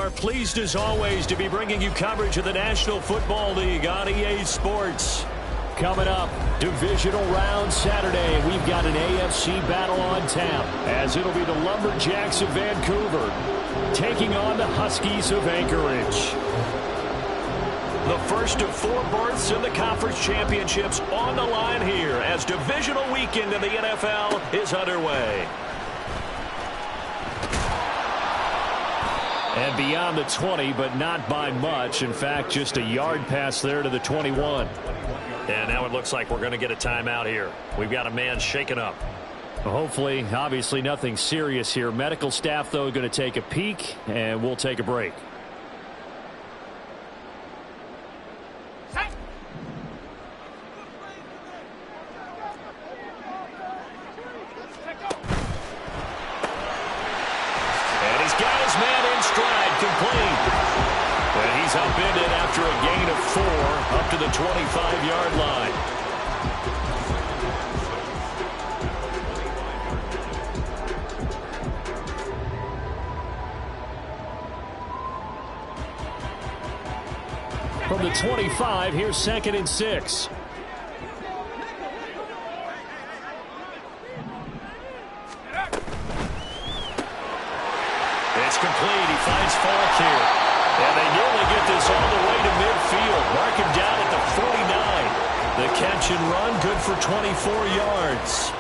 are pleased as always to be bringing you coverage of the National Football League on EA Sports. Coming up, Divisional Round Saturday. We've got an AFC battle on tap, as it'll be the Lumberjacks of Vancouver taking on the Huskies of Anchorage. The first of 4 berths in the conference championships on the line here as divisional weekend in the NFL is underway. And beyond the 20, but not by much. In fact, just a yard pass there to the 21. And now it looks like we're going to get a timeout here. We've got a man shaken up. Hopefully, obviously nothing serious here. Medical staff, though, going to take a peek, and we'll take a break. And he's got his man in stride, complete. And he's upended after a gain of 4 up to the 25-yard line. From the 25, here's 2nd and 6. It's complete. He finds Falk here. And they nearly get this all the way to midfield. Mark him down at the 49. The catch and run, good for 24 yards.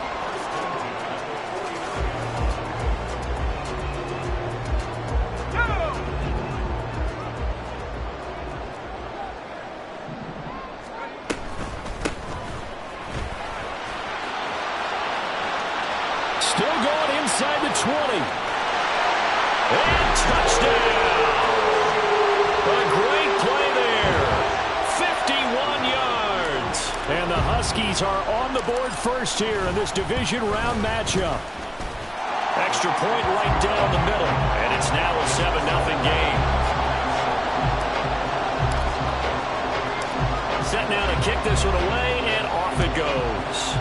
Still going inside the 20. And touchdown! A great play there. 51 yards. And the Huskies are on the board first here in this division round matchup. Extra point right down the middle. And it's now a 7-0 game. Set now to kick this one away, and off it goes.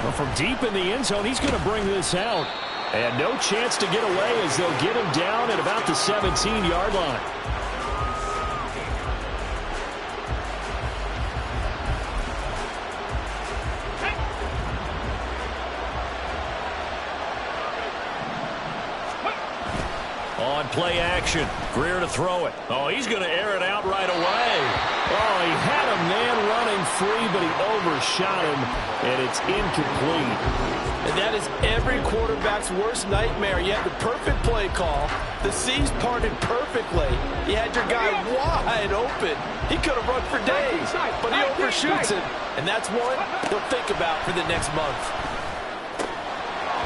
Well, from deep in the end zone, he's going to bring this out. And no chance to get away as they'll get him down at about the 17-yard line. On play action, Greer to throw it. Oh, he's going to air it out right away. Oh, he had a man running free, but he overshot him, and it's incomplete. And that is every quarterback's worst nightmare. You had the perfect play call. The seas parted perfectly. You had your guy wide open. He could have run for days, but he overshoots it. And that's one he'll think about for the next month.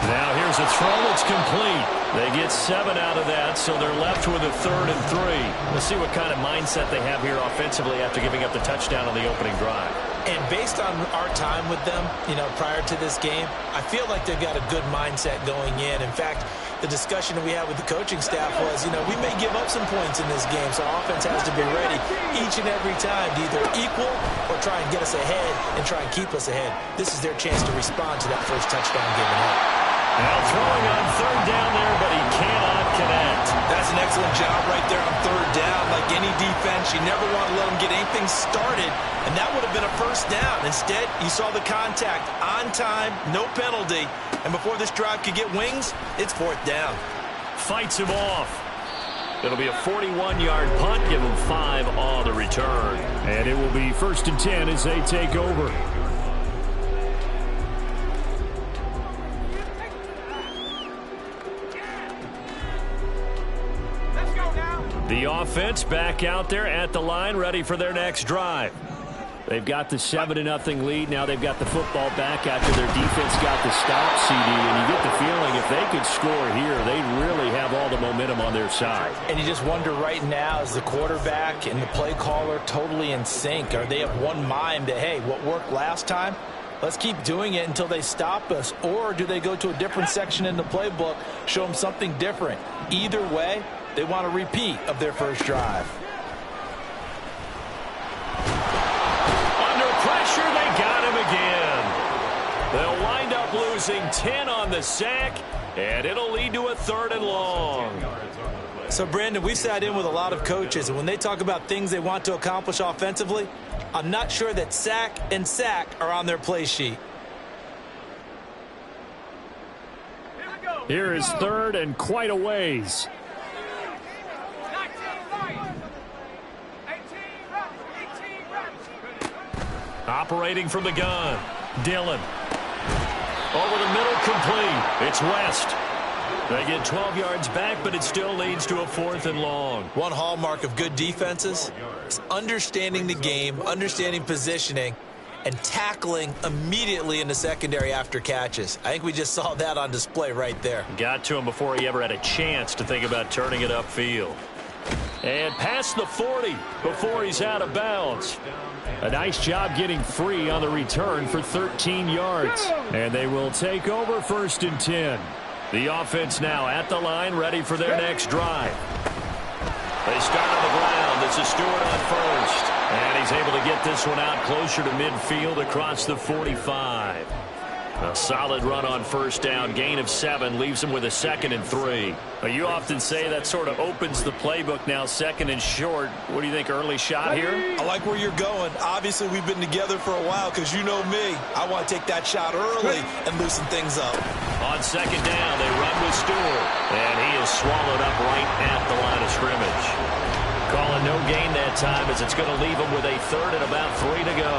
Now here's a throw that's complete. They get 7 out of that, so they're left with a 3rd and 3. We'll see what kind of mindset they have here offensively after giving up the touchdown on the opening drive. And based on our time with them, prior to this game, I feel like they've got a good mindset going in. In fact, the discussion that we had with the coaching staff was, we may give up some points in this game, so offense has to be ready each and every time to either equal or try and get us ahead and try and keep us ahead. This is their chance to respond to that first touchdown given up. Now throwing on 3rd down there, but he cannot connect. That's an excellent job right there on 3rd down. Like any defense, you never want to let them get anything started, and that would have been a 1st down. Instead, you saw the contact on time, no penalty, and before this drive could get wings, it's 4th down. Fights him off. It'll be a 41-yard punt, give him 5 on the return. And it will be 1st and 10 as they take over. The offense back out there at the line, ready for their next drive. They've got the 7-0 lead. Now they've got the football back after their defense got the stop, CD. And you get the feeling if they could score here, they really have all the momentum on their side. And you just wonder right now, is the quarterback and the play caller totally in sync? Are they of one mind that, hey, what worked last time, let's keep doing it until they stop us? Or do they go to a different section in the playbook, show them something different? Either way, they want a repeat of their first drive. Under pressure, they got him again. They'll wind up losing 10 on the sack, And it'll lead to a 3rd and long. So, Brandon, we've sat in with a lot of coaches, and when they talk about things they want to accomplish offensively, I'm not sure that sack and sack are on their play sheet. Here is 3rd and quite a ways. Operating from the gun, Dillon. Over the middle, complete. It's West. They get 12 yards back, but it still leads to a 4th and long. One hallmark of good defenses is understanding the game, understanding positioning, and tackling immediately in the secondary after catches. I think we just saw that on display right there. Got to him before he ever had a chance to think about turning it upfield. And past the 40 before he's out of bounds. A nice job getting free on the return for 13 yards. And they will take over 1st and 10. The offense now at the line, ready for their next drive. They start on the ground. This is Stewart on first. And he's able to get this one out closer to midfield across the 45. A solid run on 1st down. Gain of 7 leaves him with a 2nd and 3. You often say that sort of opens the playbook now, 2nd and short. What do you think, early shot here? I like where you're going. Obviously, we've been together for a while because you know me. I want to take that shot early and loosen things up. On 2nd down, they run with Stewart. And he is swallowed up right at the line of scrimmage. Calling no gain that time as it's going to leave him with a 3rd and about 3 to go.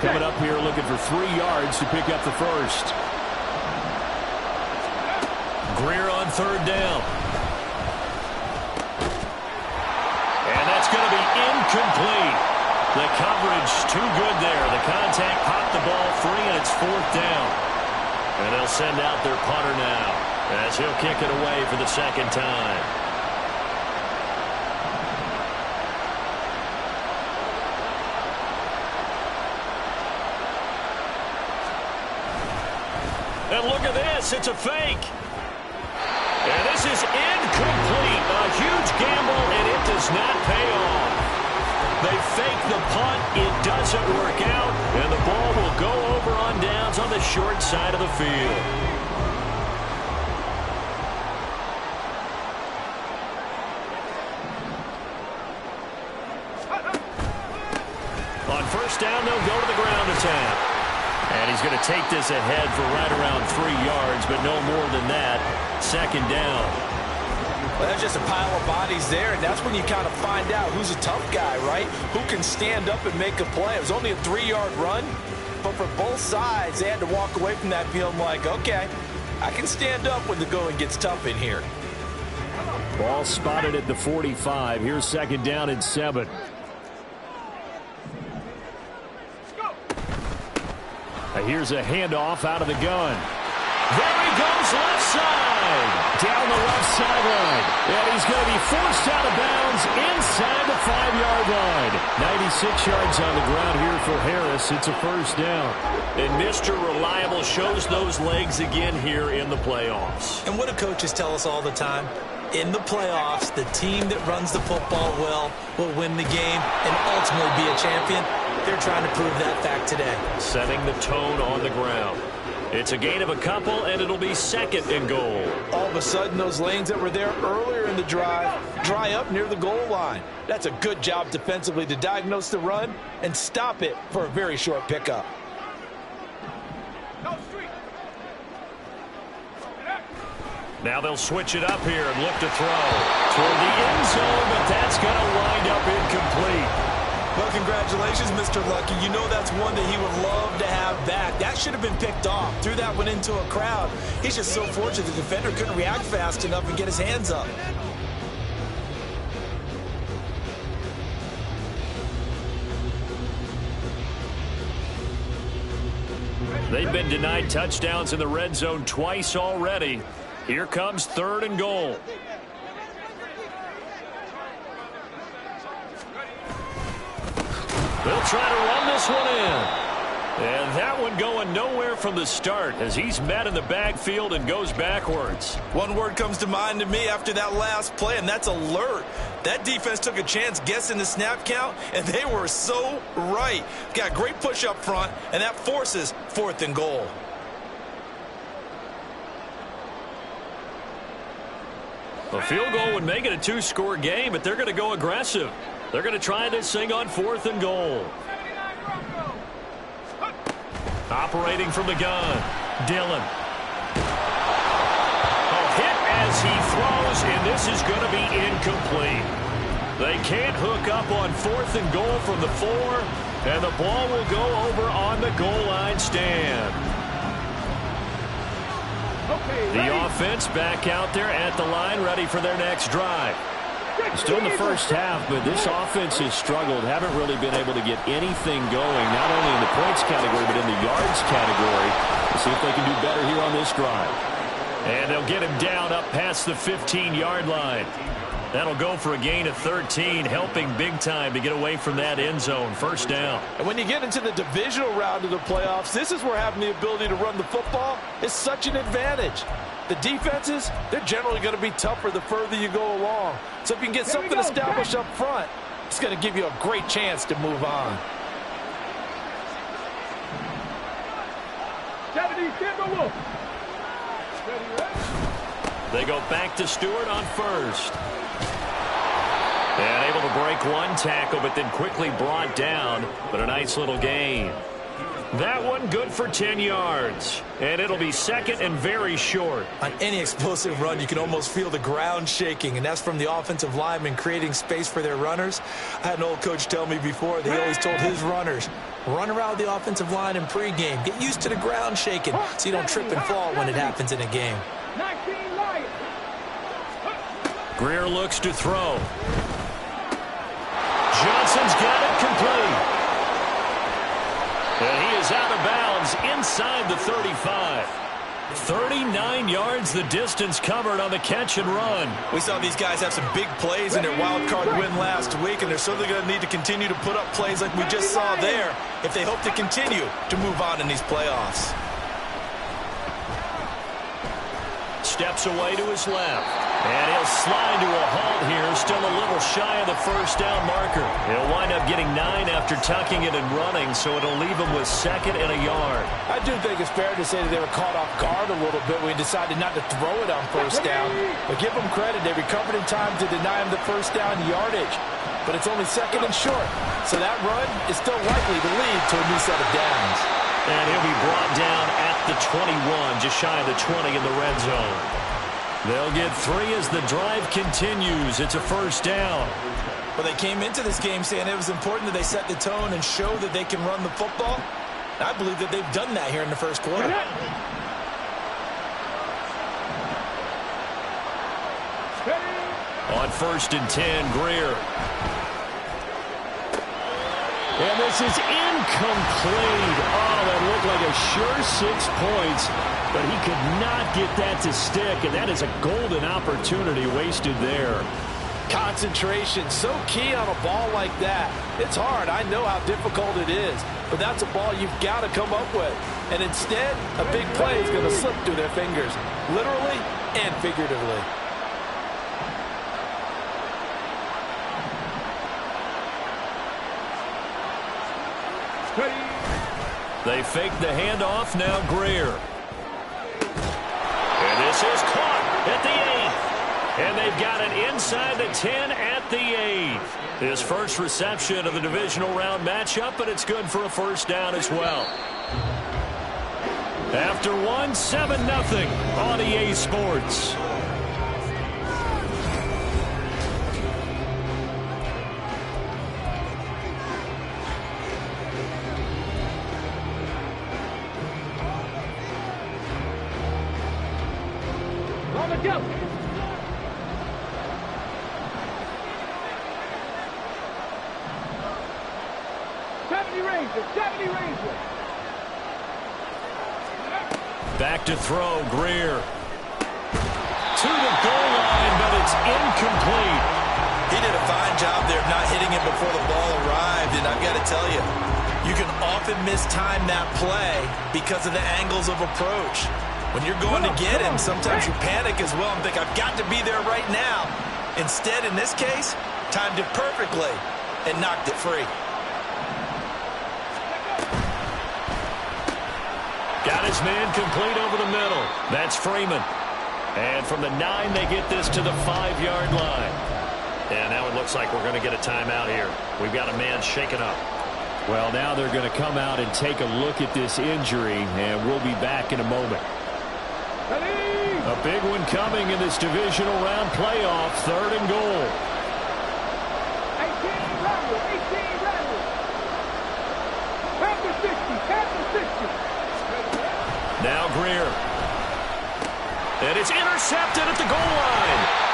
Coming up here looking for 3 yards to pick up the 1st. Greer on 3rd down. And that's going to be incomplete. The coverage too good there. The contact popped the ball free, and it's 4th down. And they'll send out their punter now as he'll kick it away for the 2nd time. And look at this. It's a fake. And this is incomplete. A huge gamble, and it does not pay off. They fake the punt. It doesn't work out. And the ball will go over on downs on the short side of the field. On 1st down, they'll go to the ground attack. And he's going to take this ahead for right around 3 yards, but no more than that. 2nd down. Well, that's just a pile of bodies there, and that's when you kind of find out who's a tough guy, right? Who can stand up and make a play. It was only a 3-yard run, but for both sides, they had to walk away from that feeling like, okay, I can stand up when the going gets tough in here. Ball spotted at the 45. Here's 2nd down and 7. Here's a handoff out of the gun. There he goes, left side. Down the left sideline. And he's going to be forced out of bounds inside the 5-yard line. 96 yards on the ground here for Harris. It's a 1st down. And Mr. Reliable shows those legs again here in the playoffs. And what do coaches tell us all the time? In the playoffs, the team that runs the football well will win the game and ultimately be a champion. They're trying to prove that fact today. Setting the tone on the ground. It's a gain of a couple, and it'll be 2nd and goal. All of a sudden, those lanes that were there earlier in the drive dry up near the goal line. That's a good job defensively to diagnose the run and stop it for a very short pickup. Now they'll switch it up here and look to throw toward the end zone, but that's going to wind up incomplete. Well, congratulations, Mr. Lucky. You know that's one that he would love to have back. That should have been picked off. Threw that one into a crowd. He's just so fortunate the defender couldn't react fast enough and get his hands up. They've been denied touchdowns in the red zone twice already. Here comes 3rd and goal. They'll try to run this one in. That one going nowhere from the start as he's met in the backfield and goes backwards. One word comes to mind to me after that last play, and that's alert. That defense took a chance guessing the snap count, and they were so right. Got great push up front, and that forces 4th and goal. A field goal would make it a 2-score game, but they're going to go aggressive. They're going to try this thing on 4th and goal. Operating from the gun, Dillon. A hit as he throws, and this is going to be incomplete. They can't hook up on 4th and goal from the 4, and the ball will go over on the goal line stand. The offense back out there at the line, ready for their next drive. Still in the first half, but this offense has struggled. Haven't really been able to get anything going, not only in the points category, but in the yards category. We'll see if they can do better here on this drive. And they'll get him down up past the 15-yard line. That'll go for a gain of 13, helping big time to get away from that end zone. First down. And when you get into the divisional round of the playoffs, this is where having the ability to run the football is such an advantage. The defenses, they're generally going to be tougher the further you go along. So if you can get something established up front, it's going to give you a great chance to move on. They go back to Stewart on first. And able to break one tackle, but then quickly brought down. But a nice little gain. That one good for 10 yards. And it'll be second and very short. On any explosive run, you can almost feel the ground shaking, and that's from the offensive linemen creating space for their runners. I had an old coach tell me before that he always told his runners, run around the offensive line in pregame. Get used to the ground shaking so you don't trip and fall when it happens in a game. Greer looks to throw. Johnson's got it complete. And he is out of bounds inside the 35. 39 yards the distance covered on the catch and run. We saw these guys have some big plays in their wild card win last week, and they're certainly going to need to continue to put up plays like we just saw there if they hope to continue to move on in these playoffs. Steps away to his left. And he'll slide to a halt here, still a little shy of the first down marker. He'll wind up getting 9 after tucking it and running, so it'll leave him with 2nd and a yard. I do think it's fair to say that they were caught off guard a little bit when he decided not to throw it on first down. But give them credit, they recovered in time to deny him the first down yardage. But it's only 2nd and short, so that run is still likely to lead to a new set of downs. And he'll be brought down at the 21, just shy of the 20 in the red zone. They'll get 3 as the drive continues. It's a first down. Well, they came into this game saying it was important that they set the tone and show that they can run the football. I believe that they've done that here in the first quarter. On 1st and 10, Greer. And this is incomplete. Oh, that looked like a sure 6 points, but he could not get that to stick, and that is a golden opportunity wasted there. Concentration, so key on a ball like that. It's hard. I know how difficult it is, but that's a ball you've got to come up with. And instead, a big play is going to slip through their fingers, literally and figuratively. They fake the handoff, now Greer. And this is caught at the 8. And they've got it inside the 10 at the 8. His first reception of the divisional round matchup, but it's good for a first down as well. After 1, 7-0 on EA Sports. Go. 70 Rangers, 70 Rangers. Back to throw, Greer. To the goal line, but it's incomplete. He did a fine job there of not hitting it before the ball arrived, and I've got to tell you, You can often mistime that play because of the angles of approach. When you're going to get him, sometimes you panic as well and think, I've got to be there right now. Instead, in this case, timed it perfectly and knocked it free. Got his man complete over the middle. That's Freeman. And from the 9, they get this to the 5-yard line. And now it looks like we're going to get a timeout here. We've got a man shaken up. Well, now they're going to come out and take a look at this injury, and we'll be back in a moment. A big one coming in this divisional round playoff, 3rd and goal. 18 Rebel. Panther 60. Now Greer. And it's intercepted at the goal line.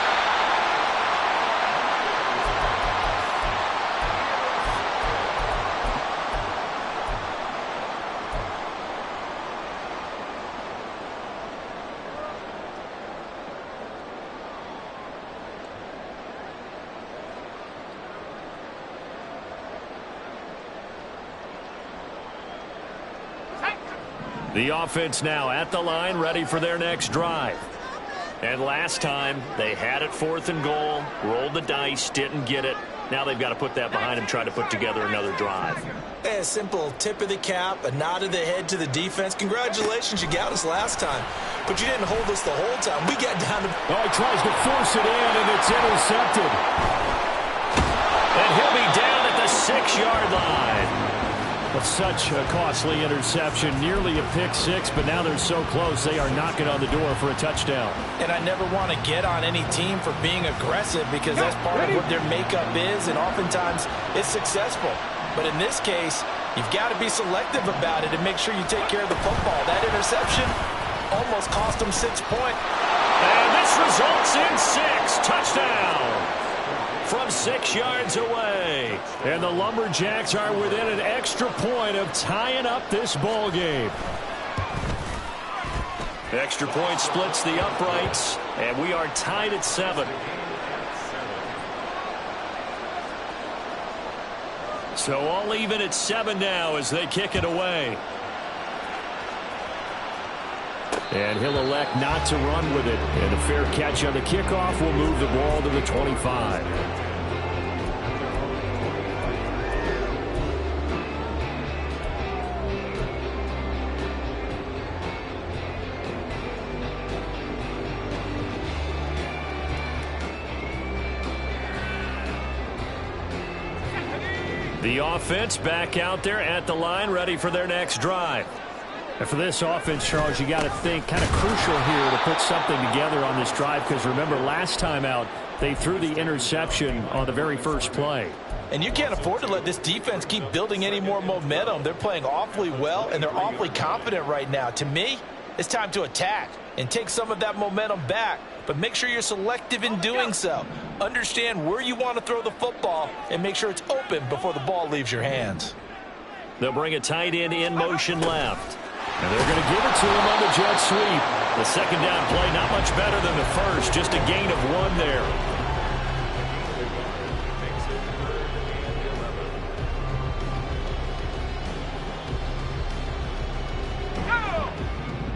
The offense now at the line, ready for their next drive. And last time, they had it 4th and goal, rolled the dice, didn't get it. Now they've got to put that behind them, try to put together another drive. A simple tip of the cap, a nod of the head to the defense. Congratulations, you got us last time, but you didn't hold us the whole time. We got down to... Oh, he tries to force it in, and it's intercepted. And he'll be down at the 6-yard line. Well, such a costly interception, nearly a pick-6, but now they're so close they are knocking on the door for a touchdown. And I never want to get on any team for being aggressive because that's part of what their makeup is, and oftentimes it's successful. But in this case, you've got to be selective about it and make sure you take care of the football. That interception almost cost them 6 points. And this results in 6. Touchdown from 6 yards away. And the Lumberjacks are within an extra point of tying up this ball game. Extra point splits the uprights, and we are tied at 7. So all even at 7 now as they kick it away. And he'll elect not to run with it. And a fair catch on the kickoff will move the ball to the 25. The offense back out there at the line, ready for their next drive. And for this offense, Charles, you got to think kind of crucial here to put something together on this drive because remember last time out they threw the interception on the very first play. And you can't afford to let this defense keep building any more momentum. They're playing awfully well and they're awfully confident right now. To me, it's time to attack and take some of that momentum back, but make sure you're selective in doing so. Understand where you want to throw the football and make sure it's open before the ball leaves your hands. They'll bring a tight end in motion left. And they're going to give it to him on the jet sweep. The second down play not much better than the first, just a gain of 1 there.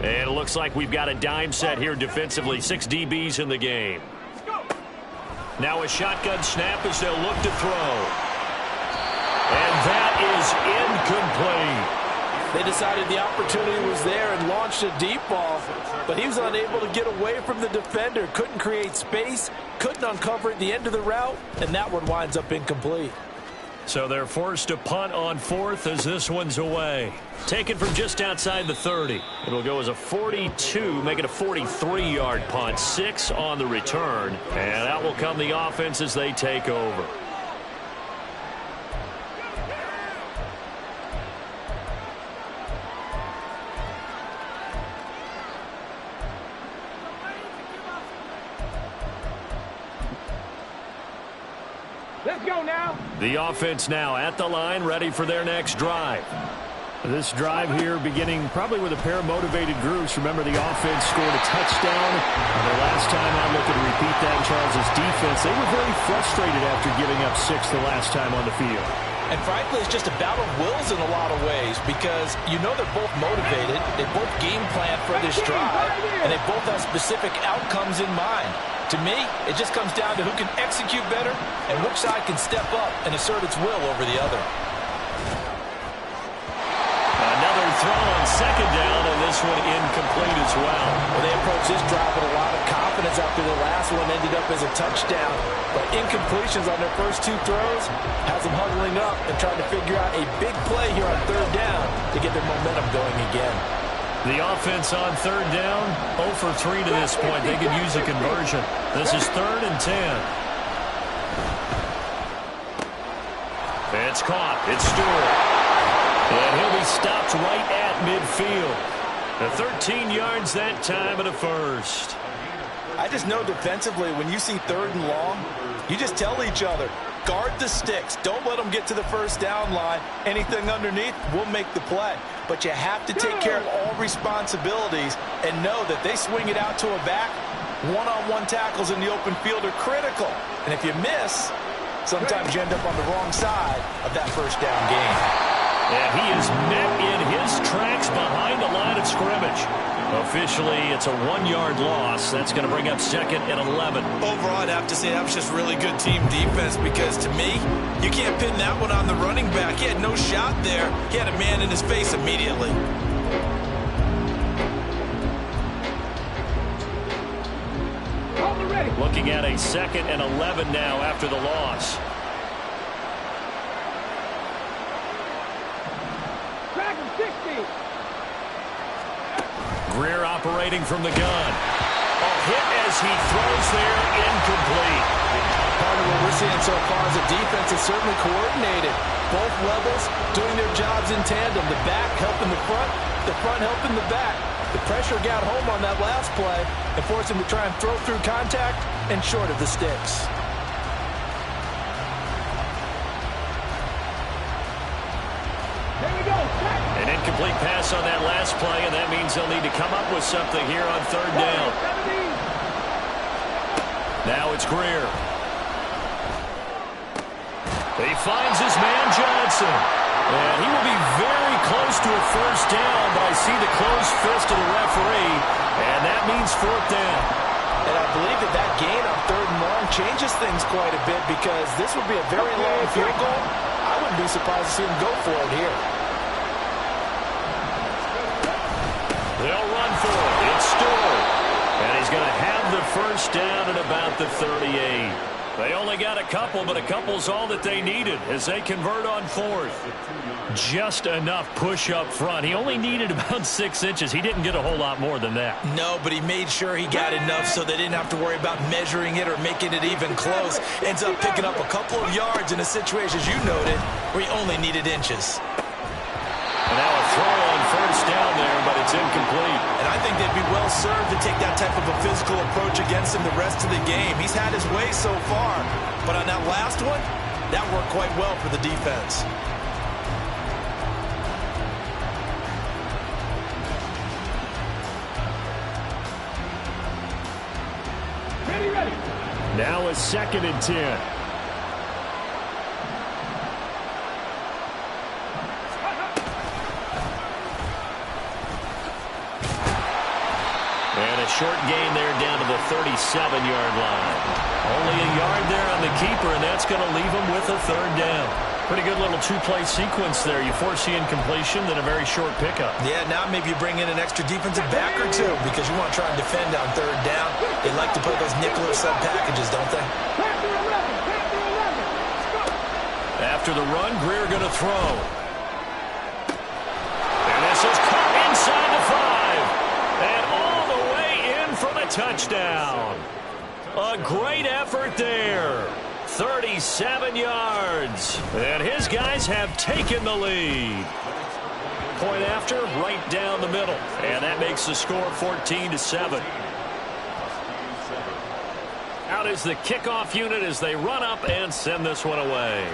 And it looks like we've got a dime set here defensively. 6 DBs in the game. Now a shotgun snap as they'll look to throw. And that is incomplete. They decided the opportunity was there and launched a deep ball, but he was unable to get away from the defender. Couldn't create space, couldn't uncover at the end of the route, and that one winds up incomplete. So they're forced to punt on 4th as this one's away. Taken from just outside the 30. It'll go as a 42, make it a 43-yard punt. 6 on the return. And out will come the offense as they take over. Let's go now. The offense now at the line, ready for their next drive. This drive here beginning probably with a pair of motivated groups. Remember, the offense scored a touchdown. The last time I look at repeat that, Charles' defense, they were very frustrated after giving up 6 the last time on the field. And frankly, it's just a battle of wills in a lot of ways because you know they're both motivated, they both game plan for this drive, and they both have specific outcomes in mind. To me, it just comes down to who can execute better and which side can step up and assert its will over the other. Another throw on second down, and this one incomplete as well. Well, they approached this drive with a lot of confidence after the last one ended up as a touchdown. But incompletions on their first two throws has them huddling up and trying to figure out a big play here on third down to get their momentum going again. The offense on third down, 0 for 3 to this point. They could use a conversion. This is 3rd and 10. It's caught. It's Stewart. And he'll be stopped right at midfield. The 13 yards that time and a first. I just know defensively when you see 3rd and long, you just tell each other, guard the sticks. Don't let them get to the first down line. Anything underneath will make the play. But you have to take care of all responsibilities and know that they swing it out to a back. One-on-one tackles in the open field are critical. And if you miss, sometimes you end up on the wrong side of that first down game. And he is met in his tracks behind the line of scrimmage. Officially, it's a 1-yard loss. That's going to bring up 2nd and 11. Overall, I'd have to say that was just really good team defense because, to me, you can't pin that one on the running back. He had no shot there. He had a man in his face immediately. Looking at a 2nd and 11 now after the loss. Greer operating from the gun. A hit as he throws there, incomplete. Part of what we're seeing so far is the defense is certainly coordinated. Both levels doing their jobs in tandem. The back helping the front helping the back. The pressure got home on that last play and forced him to try and throw through contact and short of the sticks. An incomplete pass on that last play, and that means they'll need to come up with something here on third down. Now it's Greer. He finds his man Johnson. And he will be very close to a first down, but I see the closed fist of the referee, and that means 4th down. And I believe that gain on 3rd and long changes things quite a bit because this would be a very long field goal. I wouldn't be surprised to see him go for it here. They'll run for it. It's Stewart. And he's going to have the first down at about the 38. They only got a couple, but a couple's all that they needed as they convert on 4th. Just enough push up front. He only needed about 6 inches. He didn't get a whole lot more than that. No, but he made sure he got enough so they didn't have to worry about measuring it or making it even close. Ends up picking up a couple of yards in a situation, as you noted, where he only needed inches. And now a throw on first down there, but it's incomplete. And I think they'd be well served to take that type of a physical approach against him the rest of the game. He's had his way so far, but on that last one, that worked quite well for the defense. Ready. Now a 2nd and 10. Short gain there down to the 37-yard line. Only a yard there on the keeper, and that's going to leave him with a 3rd down. Pretty good little 2-play sequence there. You force the incompletion, then a very short pickup. Yeah, now maybe you bring in an extra defensive back or two because you want to try and defend on 3rd down. They like to play those nickel or sub packages, don't they? After the run, Greer going to throw. And this is caught inside the 5. And all the way in for the touchdown. A great effort there. 37 yards. And his guys have taken the lead. Point after, right down the middle. And that makes the score 14-7. Out is the kickoff unit as they run up and send this one away.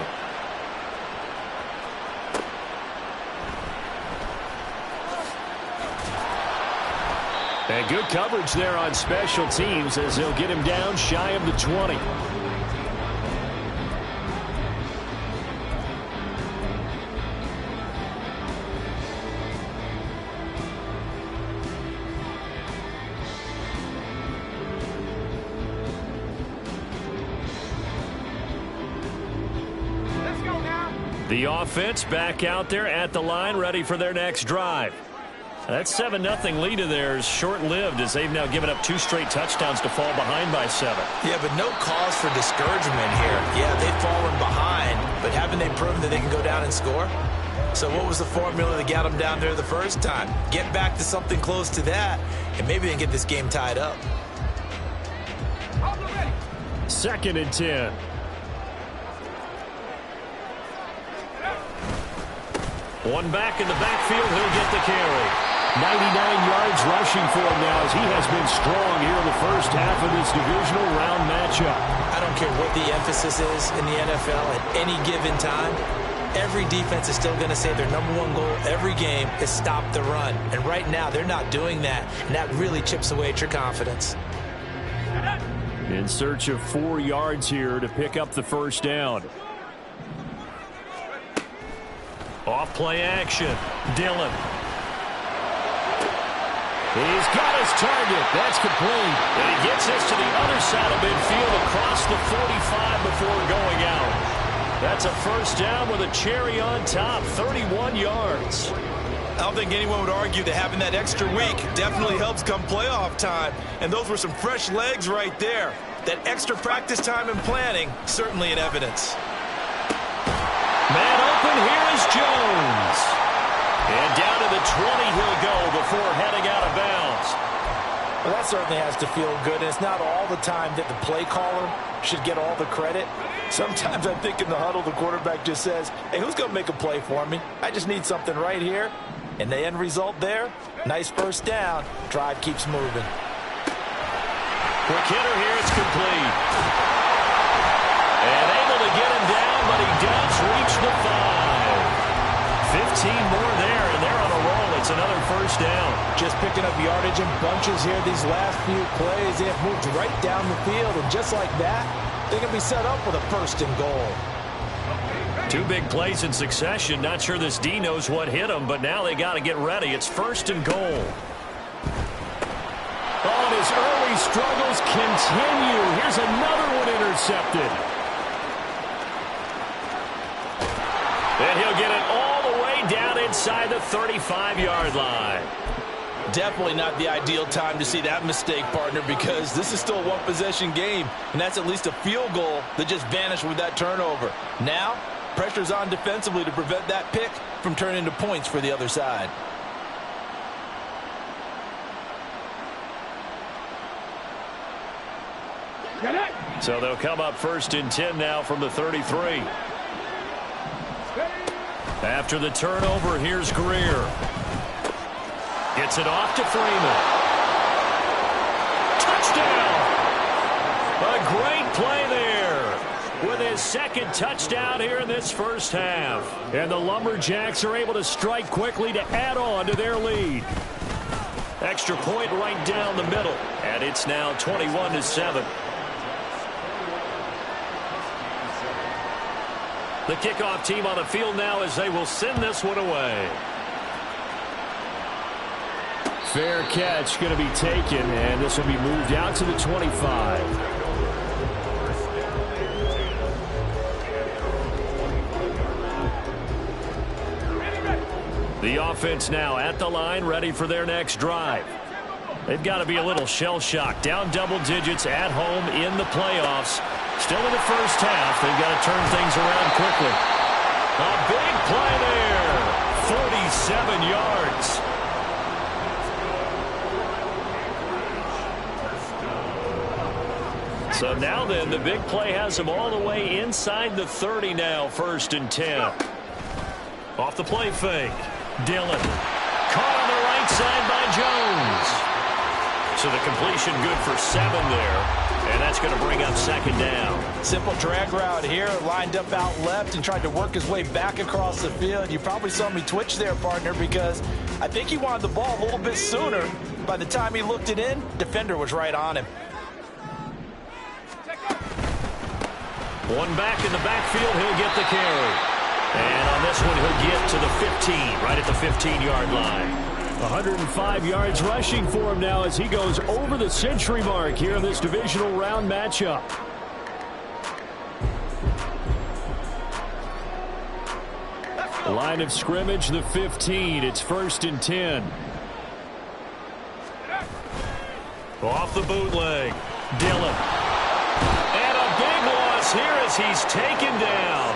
And good coverage there on special teams as they'll get him down shy of the 20. The offense back out there at the line, ready for their next drive. That 7-0 lead of theirs short-lived as they've now given up 2 straight touchdowns to fall behind by 7. Yeah, but no cause for discouragement here. Yeah, they've fallen behind, but haven't they proven that they can go down and score? So what was the formula that got them down there the first time? Get back to something close to that, and maybe they can get this game tied up. 2nd and 10. One back in the backfield, he'll get the carry. 99 yards rushing for him now as he has been strong here in the first half of this divisional round matchup. I don't care what the emphasis is in the NFL at any given time. Every defense is still going to say their #1 goal every game is stop the run. And right now, they're not doing that, and that really chips away at your confidence. In search of 4 yards here to pick up the first down. Off play action. Dillon. He's got his target. That's complete. And he gets this to the other side of midfield across the 45 before going out. That's a first down with a cherry on top. 31 yards. I don't think anyone would argue that having that extra week definitely helps come playoff time. And those were some fresh legs right there. That extra practice time and planning, certainly in evidence. Man open, here is Jones. And down to the 20 he'll go before heading out of bounds. Well, that certainly has to feel good. And it's not all the time that the play caller should get all the credit. Sometimes I think in the huddle, the quarterback just says, hey, who's going to make a play for me? I just need something right here. And the end result there, nice first down. Drive keeps moving. Quick hitter here, it's complete. And able to get him down, but he does reach the 5. 15 more there, and they're on a roll. It's another first down. Just picking up yardage in bunches here these last few plays. They have moved right down the field, and just like that, they can be set up with a first and goal. 2 big plays in succession. Not sure this D knows what hit him, but now they got to get ready. It's first and goal. Oh, and his early struggles continue. Here's another one intercepted. And he'll get it all the way down inside the 35-yard line. Definitely not the ideal time to see that mistake, partner, because this is still a one-possession game, and that's at least a field goal that just vanished with that turnover. Now, pressure's on defensively to prevent that pick from turning into points for the other side. So they'll come up first and 10 now from the 33. After the turnover, here's Greer. Gets it off to Freeman. Touchdown! A great play there with his 2nd touchdown here in this first half. And the Lumberjacks are able to strike quickly to add on to their lead. Extra point right down the middle. And it's now 21-7. The kickoff team on the field now as they will send this one away. Fair catch going to be taken, and this will be moved out to the 25. The offense now at the line, ready for their next drive. They've got to be a little shell-shocked. Down double digits at home in the playoffs. Still in the first half. They've got to turn things around quickly. A big play there. 47 yards. So now then, the big play has them all the way inside the 30 now, 1st and 10. Off the play fake. Dillon. Caught on the right side by Jones. So the completion good for 7 there. And that's going to bring up 2nd down. Simple drag route here, lined up out left and tried to work his way back across the field. You probably saw me twitch there, partner, because I think he wanted the ball a little bit sooner. By the time he looked it in, defender was right on him. One back in the backfield, he'll get the carry. And on this one, he'll get to the 15, right at the 15-yard line. 105 yards rushing for him now as he goes over the century mark here in this divisional round matchup. Line of scrimmage, the 15. It's 1st and 10. Off the bootleg. Dillon. And a big loss here as he's taken down.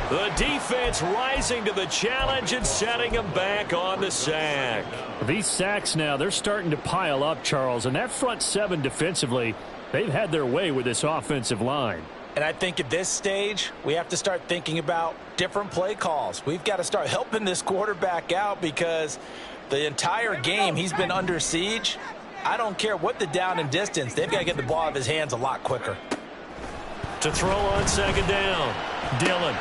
The defense rising to the challenge and setting him back on the sack. These sacks now, they're starting to pile up, Charles. And that front seven defensively, they've had their way with this offensive line. And I think at this stage, we have to start thinking about different play calls. We've got to start helping this quarterback out because the entire game he's been under siege. I don't care what the down and distance. They've got to get the ball out of his hands a lot quicker. To throw on 2nd down, Dillon.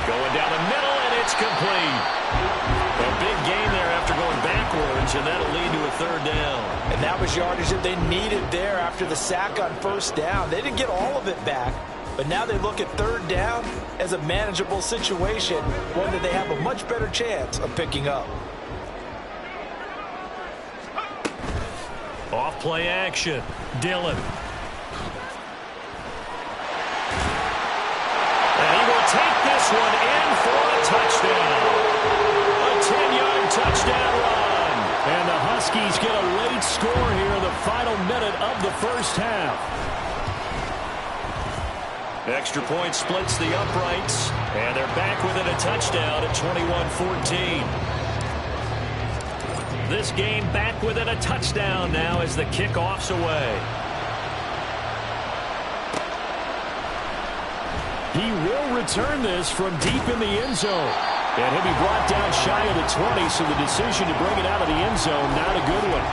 Going down the middle, and it's complete. A big gain there after going backwards, and that'll lead to a 3rd down. And that was yardage that they needed there after the sack on 1st down. They didn't get all of it back, but now they look at 3rd down as a manageable situation, one that they have a much better chance of picking up. Off play action, Dillon. And he will take this one in for a touchdown. A 10-yard touchdown run. And the Huskies get a late score here in the final minute of the 1st half. Extra point splits the uprights, and they're back within a touchdown at 21-14. This game back within a touchdown now as the kickoff's away. He will return this from deep in the end zone. And he'll be brought down shy of the 20, so the decision to bring it out of the end zone, not a good one.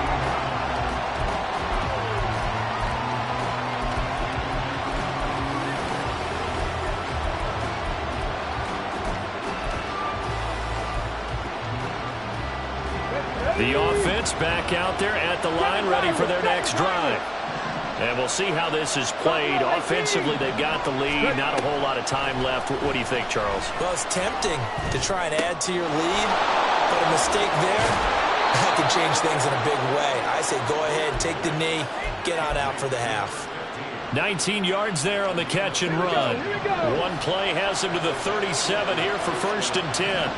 The offense back out there at the line, ready for their next drive. And we'll see how this is played. Offensively, they've got the lead. Not a whole lot of time left. What do you think, Charles? Well, it's tempting to try and add to your lead, but a mistake there, that can change things in a big way. I say go ahead, take the knee, get on out for the half. 19 yards there on the catch and run. One play has him to the 37 here for 1st and 10.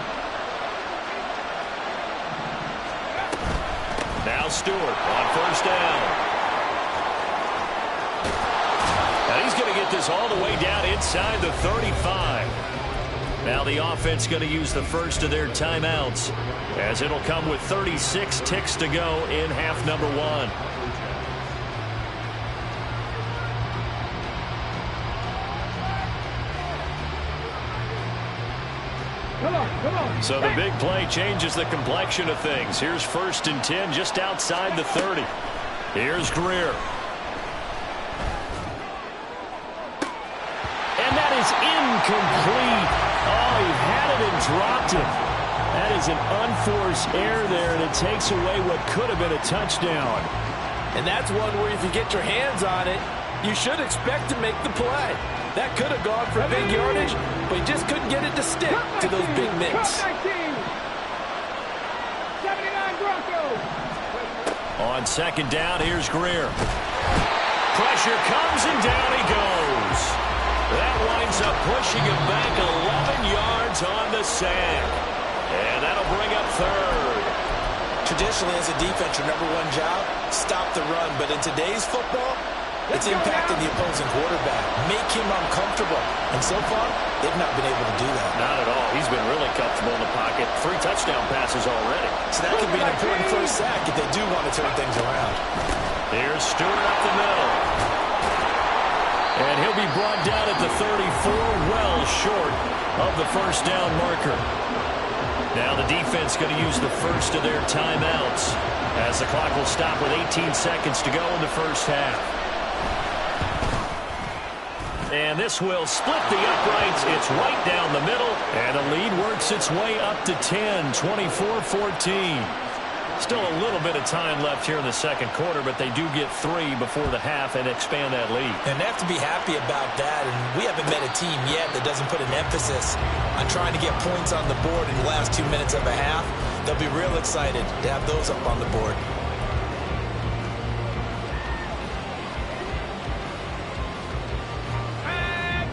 Now Stewart on 1st down. And he's going to get this all the way down inside the 35. Now the offense going to use the first of their timeouts, as it'll come with 36 ticks to go in half number 1. Come on. So the big play changes the complexion of things. Here's 1st and 10 just outside the 30. Here's Greer. And that is incomplete. Oh, he had it and dropped it. That is an unforced error there, and it takes away what could have been a touchdown. And that's one where if you get your hands on it, you should expect to make the play. That could have gone for big yardage, but he just couldn't get it to stick to those big mitts. 79 Broncos. On 2nd down, here's Greer. Pressure comes, and down he goes. That winds up pushing him back 11 yards on the sack. And that'll bring up 3rd. Traditionally, as a defense, your number one job, stop the run. But in today's football, it's impacting the opposing quarterback. Make him uncomfortable. And so far, they've not been able to do that. Not at all. He's been really comfortable in the pocket. 3 touchdown passes already. So that could be an important first sack if they do want to turn things around. Here's Stewart up the middle. And he'll be brought down at the 34, well short of the 1st down marker. Now the defense going to use the first of their timeouts, as the clock will stop with 18 seconds to go in the 1st half. And this will split the uprights. It's right down the middle. And the lead works its way up to 10, 24-14. Still a little bit of time left here in the 2nd quarter, but they do get 3 before the half and expand that lead. And they have to be happy about that. And we haven't met a team yet that doesn't put an emphasis on trying to get points on the board in the last 2 minutes of a half. They'll be real excited to have those up on the board.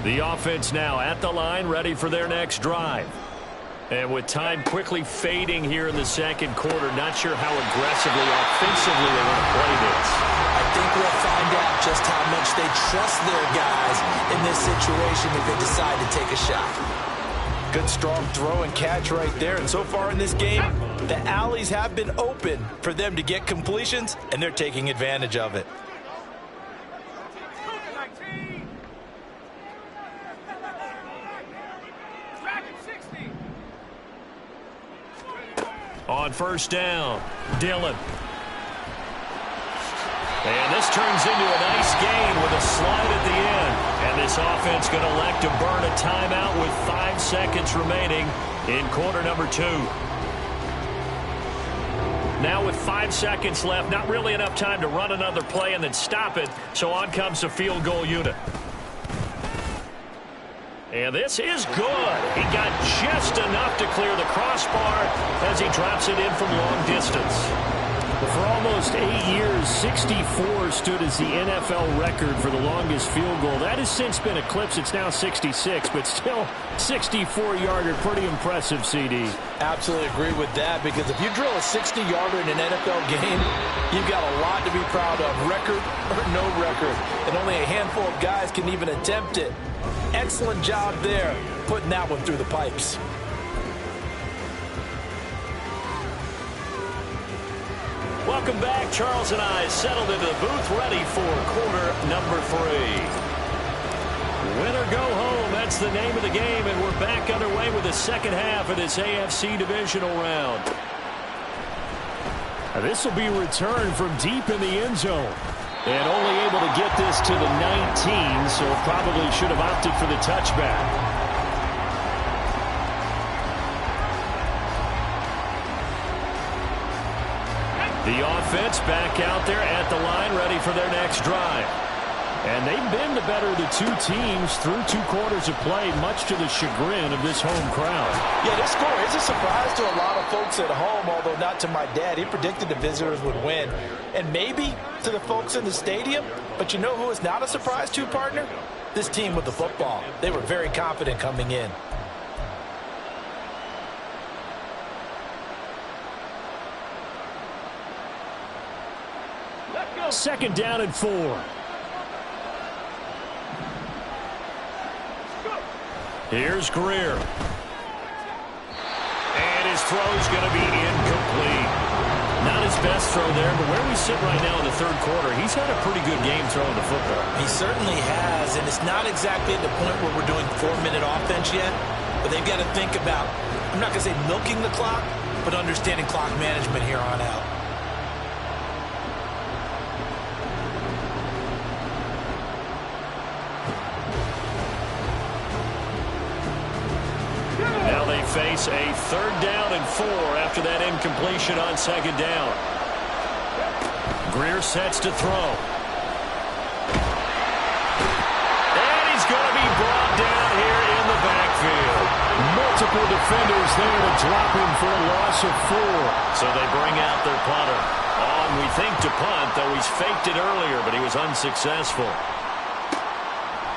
The offense now at the line, ready for their next drive. And with time quickly fading here in the second quarter, not sure how aggressively, offensively they want to play this. I think we'll find out just how much they trust their guys in this situation if they decide to take a shot. Good strong throw and catch right there. And so far in this game, the alleys have been open for them to get completions, and they're taking advantage of it. On first down, Dillon. And this turns into a nice gain with a slide at the end. And this offense going to elect to burn a timeout with 5 seconds remaining in quarter number 2. Now with 5 seconds left, not really enough time to run another play and then stop it. So on comes the field goal unit. And this is good. He got just enough to clear the crossbar as he drops it in from long distance. For almost 8 years, 64 stood as the NFL record for the longest field goal. That has since been eclipsed. It's now 66, but still 64-yarder. Pretty impressive, CD. Absolutely agree with that, because if you drill a 60-yarder in an NFL game, you've got a lot to be proud of, record or no record. And only a handful of guys can even attempt it. Excellent job there, putting that one through the pipes. Welcome back. Charles and I settled into the booth, ready for quarter number 3. Win or go home, that's the name of the game, and we're back underway with the second half of this AFC Divisional round. This will be returned from deep in the end zone. And only able to get this to the 19, so probably should have opted for the touchback. The offense back out there at the line, ready for their next drive. And they've been the better of the two teams through 2 quarters of play, much to the chagrin of this home crowd. Yeah, this score is a surprise to a lot of folks at home, although not to my dad. He predicted the visitors would win. And maybe to the folks in the stadium, but you know who is not a surprise to, partner? This team with the football. They were very confident coming in. Second down and 4. Here's Greer. And his throw's going to be incomplete. Not his best throw there, but where we sit right now in the third quarter, he's had a pretty good game throwing the football. He certainly has, and it's not exactly at the point where we're doing 4-minute offense yet, but they've got to think about, I'm not going to say milking the clock, but understanding clock management here on out. Now they face a third down and 4 after that incompletion on second down. Greer sets to throw. And he's going to be brought down here in the backfield. Multiple defenders there to drop him for a loss of 4. So they bring out their punter. On, we think, to punt, though he's faked it earlier, but he was unsuccessful.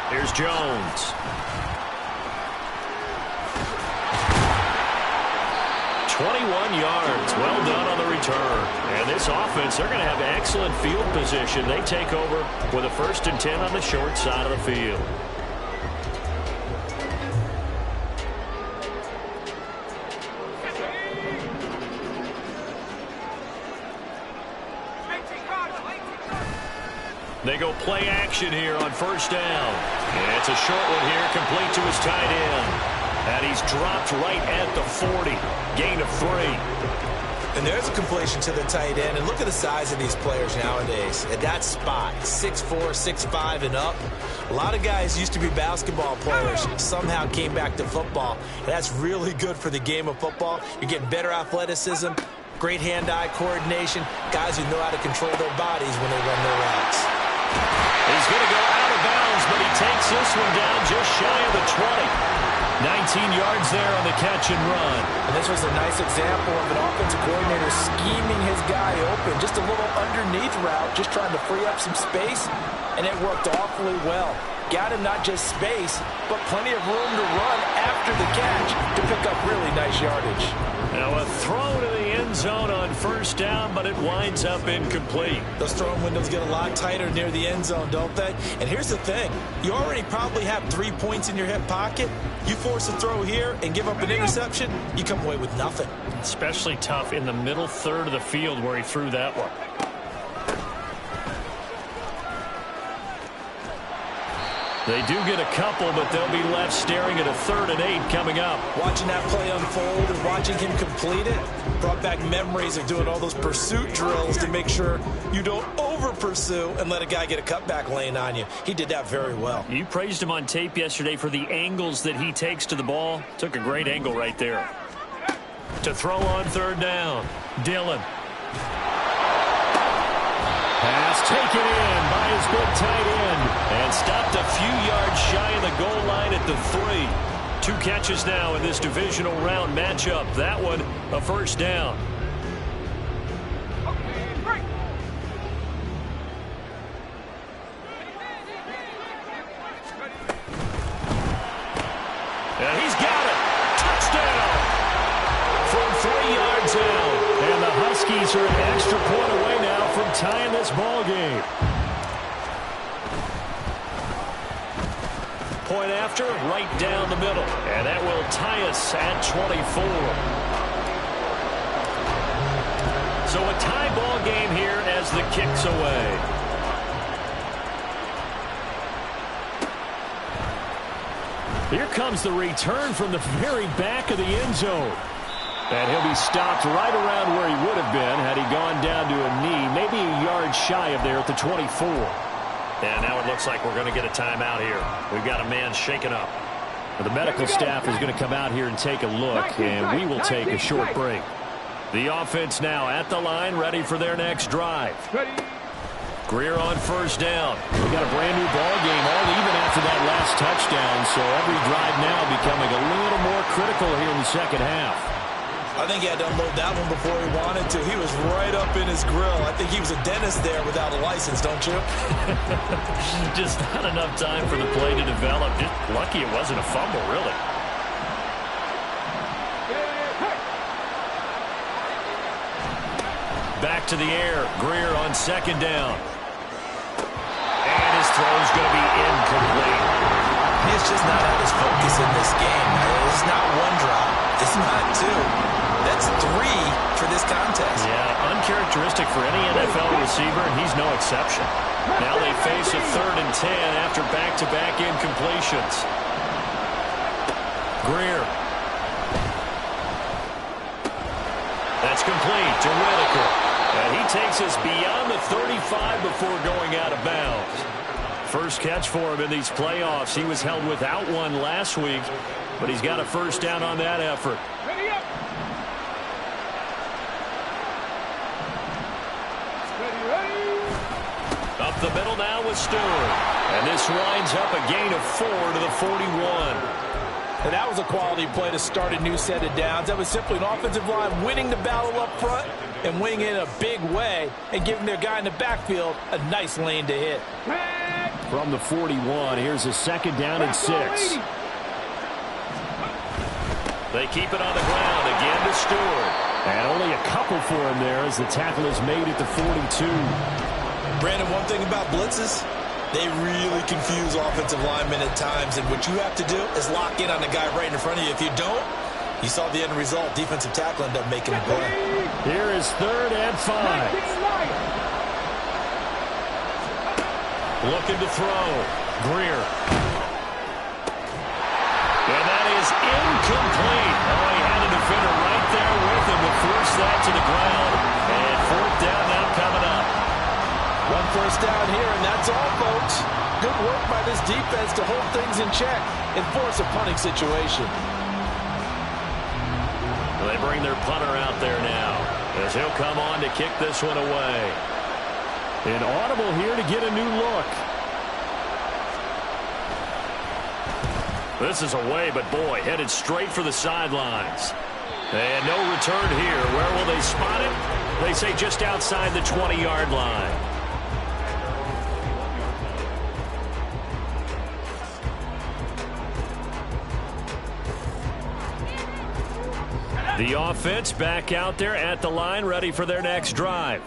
Here's Jones. 21 yards. Well done on the return. And this offense, they're going to have excellent field position. They take over with a 1st and 10 on the short side of the field. They go play action here on first down. And it's a short one here, complete to his tight end. And he's dropped right at the 40. Gain of 3. And there's a completion to the tight end. And look at the size of these players nowadays. At that spot, 6'4", 6'5", and up. A lot of guys used to be basketball players, somehow came back to football. And that's really good for the game of football. You're getting better athleticism, great hand-eye coordination, guys who know how to control their bodies when they run their routes. He's going to go out of bounds, but he takes this one down just shy of the 20. 19 yards there on the catch and run. And this was a nice example of an offensive coordinator scheming his guy open. Just a little underneath route, just trying to free up some space, and it worked awfully well. got him not just space, but plenty of room to run after the catch to pick up really nice yardage. Now a throw to the end zone on first down, but it winds up incomplete. Those throwing windows get a lot tighter near the end zone, don't they? And here's the thing. You already probably have 3 points in your hip pocket. You force a throw here and give up an interception, you come away with nothing. Especially tough in the middle third of the field where he threw that one. They do get a couple, but they'll be left staring at a 3rd and 8 coming up. Watching that play unfold and watching him complete it brought back memories of doing all those pursuit drills to make sure you don't over-pursue and let a guy get a cutback lane on you. He did that very well. You praised him on tape yesterday for the angles that he takes to the ball. Took a great angle right there. To throw on 3rd down, Dillon. Pass taken in by his big tight end and stopped a few yards shy of the goal line at the 3. 2 catches now in this divisional round matchup. That one a first down. And he's got it. Touchdown from 3 yards out. And the Huskies are an extra point away now from tying this ball game. Point after, right down the middle. And that will tie us at 24. So a tie ball game here as the kick's away. Here comes the return from the very back of the end zone. And he'll be stopped right around where he would have been had he gone down to a knee, maybe a yard shy of there at the 24. And now it looks like we're going to get a timeout here. We've got a man shaken up. The medical staff is going to come out here and take a look, and we will take a short break. The offense now at the line, ready for their next drive. Greer on first down. We got a brand new ball game, all even after that last touchdown, so every drive now becoming a little more critical here in the second half. I think he had to unload that one before he wanted to. He was right up in his grill. I think he was a dentist there without a license, don't you? Just not enough time for the play to develop. Just lucky it wasn't a fumble, really. Back to the air. Greer on second down. And his throw's going to be incomplete. He's just not at his focus in this game. It's not one drop. It's not 2. That's 3 for this contest. Yeah, uncharacteristic for any NFL receiver, and he's no exception. Now they face a 3rd and 10 after back-to-back incompletions. Greer. That's complete to Whitaker. And he takes us beyond the 35 before going out of bounds. First catch for him in these playoffs. He was held without one last week, but he's got a first down on that effort. Up the middle now with Stewart. And this winds up a gain of 4 to the 41. And that was a quality play to start a new set of downs. That was simply an offensive line winning the battle up front and winning in a big way and giving their guy in the backfield a nice lane to hit. From the 41, here's a second down and 6. They keep it on the ground again to Stewart. And only a couple for him there as the tackle is made at the 42. Brandon, one thing about blitzes, they really confuse offensive linemen at times, and what you have to do is lock in on the guy right in front of you. If you don't, you saw the end result. Defensive tackle ended up making a play. Here is 3rd and 5. Looking to throw. Greer. And that is incomplete. Oh, he had a defender right there with him to force that to the ground. And 4th down now coming up. One first down here, and that's all, folks. Good work by this defense to hold things in check and force a punting situation. They bring their punter out there now as he'll come on to kick this one away. An audible here to get a new look. This is away, but boy, headed straight for the sidelines. And no return here. Where will they spot it? They say just outside the 20-yard line. The offense back out there at the line, ready for their next drive.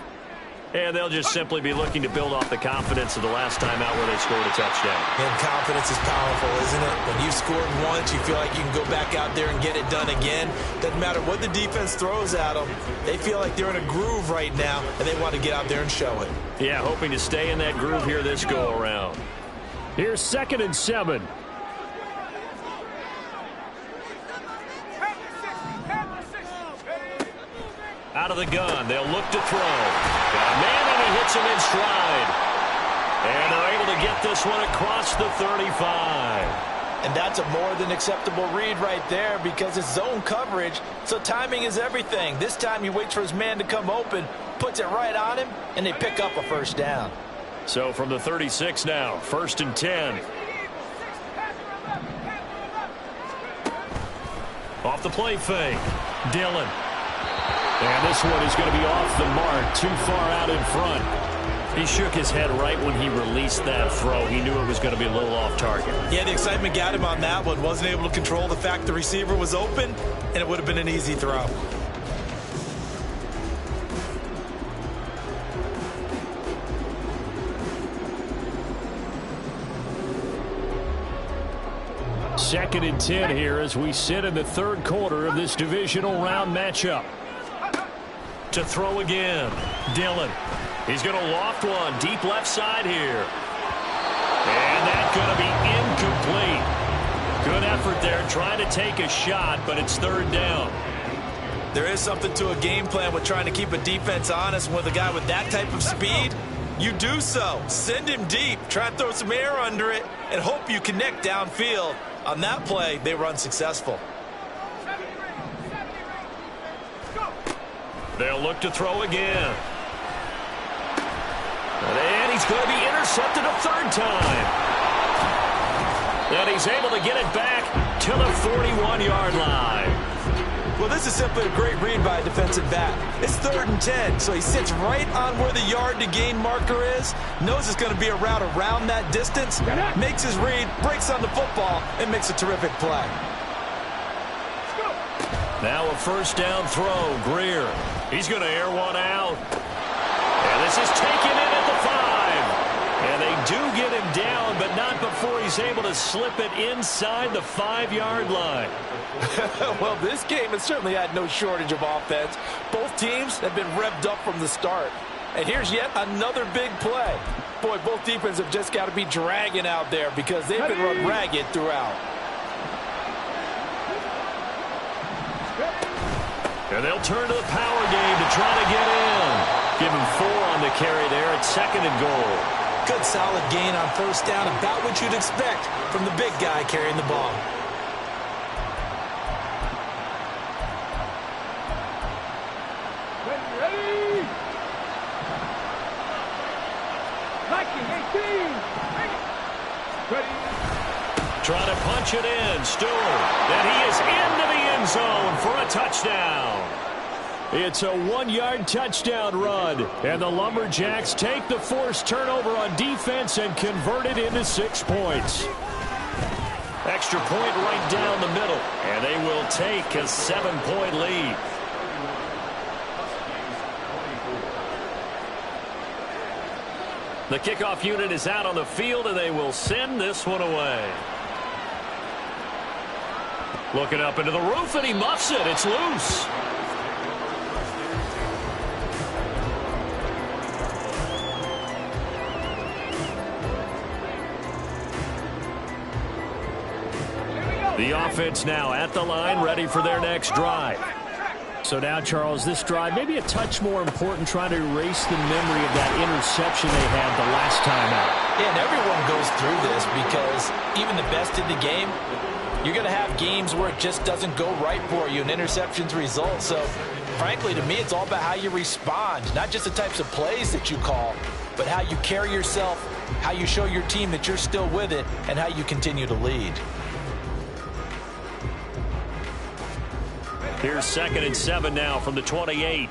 And they'll just simply be looking to build off the confidence of the last time out where they scored a touchdown. And confidence is powerful, isn't it? When you've scored once, you feel like you can go back out there and get it done again. Doesn't matter what the defense throws at them. They feel like they're in a groove right now, and they want to get out there and show it. Yeah, hoping to stay in that groove here this go-around. Here's 2nd and 7. Out of the gun, they'll look to throw. Got a man, and he hits him in stride. And they're able to get this one across the 35. And that's a more than acceptable read right there because it's zone coverage, so timing is everything. This time he waits for his man to come open, puts it right on him, and they pick up a first down. So from the 36 now, 1st and 10. Off the play fake, Dillon. And this one is going to be off the mark, too far out in front. He shook his head right when he released that throw. He knew it was going to be a little off target. Yeah, the excitement got him on that one. Wasn't able to control the fact the receiver was open, and it would have been an easy throw. Second and 10 here as we sit in the 3rd quarter of this divisional round matchup. To throw again, Dillon. He's going to loft one deep left side here. And that's going to be incomplete. Good effort there trying to take a shot, but it's 3rd down. There is something to a game plan with trying to keep a defense honest. With a guy with that type of speed, you do so. Send him deep. Try and throw some air under it and hope you connect downfield. On that play, they were unsuccessful. They'll look to throw again. And he's going to be intercepted a 3rd time. And he's able to get it back to the 41-yard line. Well, this is simply a great read by a defensive back. It's 3rd and 10, so he sits right on where the yard-to-gain marker is, knows it's going to be a route around that distance, makes his read, breaks on the football, and makes a terrific play. Now a 1st down throw, Greer. He's going to air one out. And this is taken in at the 5. And they do get him down, but not before he's able to slip it inside the 5-yard line. Well, this game has certainly had no shortage of offense. Both teams have been revved up from the start. And here's yet another big play. Boy, both defenses have just got to be dragging out there because they've been run ragged throughout. And they'll turn to the power game to try to get in. Give him 4 on the carry there at 2nd and goal. Good solid gain on 1st down, about what you'd expect from the big guy carrying the ball. Ready? Liking 18. Ready? Trying to punch it in. Stewart. And he is into the end zone for a touchdown. It's a 1-yard touchdown run. And the Lumberjacks take the forced turnover on defense and convert it into 6 points. Extra point right down the middle. And they will take a 7-point lead. The kickoff unit is out on the field, and they will send this one away. Looking up into the roof, and he muffs it. It's loose. The offense now at the line, ready for their next drive. So now, Charles, this drive maybe a touch more important, trying to erase the memory of that interception they had the last time out. Yeah, and everyone goes through this because even the best in the game, you're going to have games where it just doesn't go right for you and interceptions result. So, frankly, to me, it's all about how you respond, not just the types of plays that you call, but how you carry yourself, how you show your team that you're still with it, and how you continue to lead. Here's 2nd and 7 now from the 28.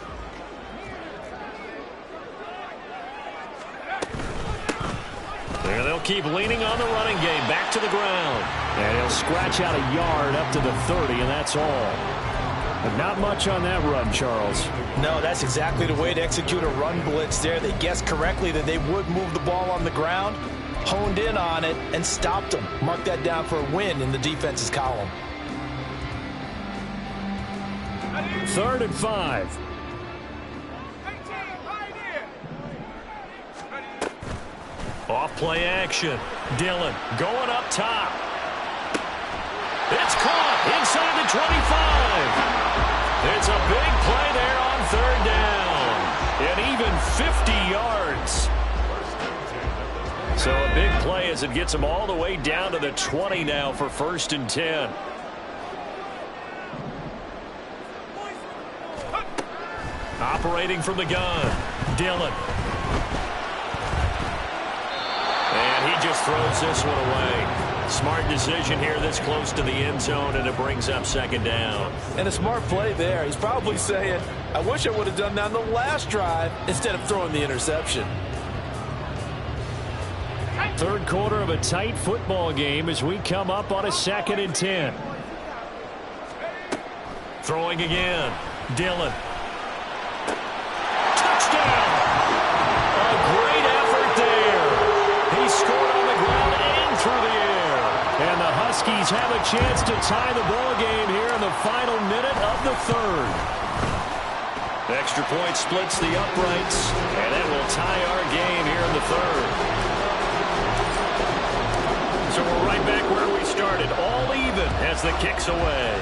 And they'll keep leaning on the running game. Back to the ground. And he'll scratch out a yard up to the 30, and that's all. But not much on that run, Charles. No, that's exactly the way to execute a run blitz there. They guessed correctly that they would move the ball on the ground, honed in on it, and stopped them. Mark that down for a win in the defense's column. 3rd and 5. Off play action. Dillon going up top. It's caught inside the 25. It's a big play there on 3rd down. And even 50 yards. So a big play as it gets them all the way down to the 20 now for 1st and 10. Operating from the gun, Dillon. And he just throws this one away. Smart decision here this close to the end zone, and it brings up 2nd down. And a smart play there. He's probably saying, I wish I would have done that on the last drive instead of throwing the interception. 3rd quarter of a tight football game as we come up on a 2nd and 10. Throwing again, Dillon. Touchdown! A great effort there. He scored on the ground and through the air. And the Huskies have a chance to tie the ball game here in the final minute of the 3rd. Extra point splits the uprights, and it will tie our game here in the 3rd. So we're right back where we started, all even as the kick's away.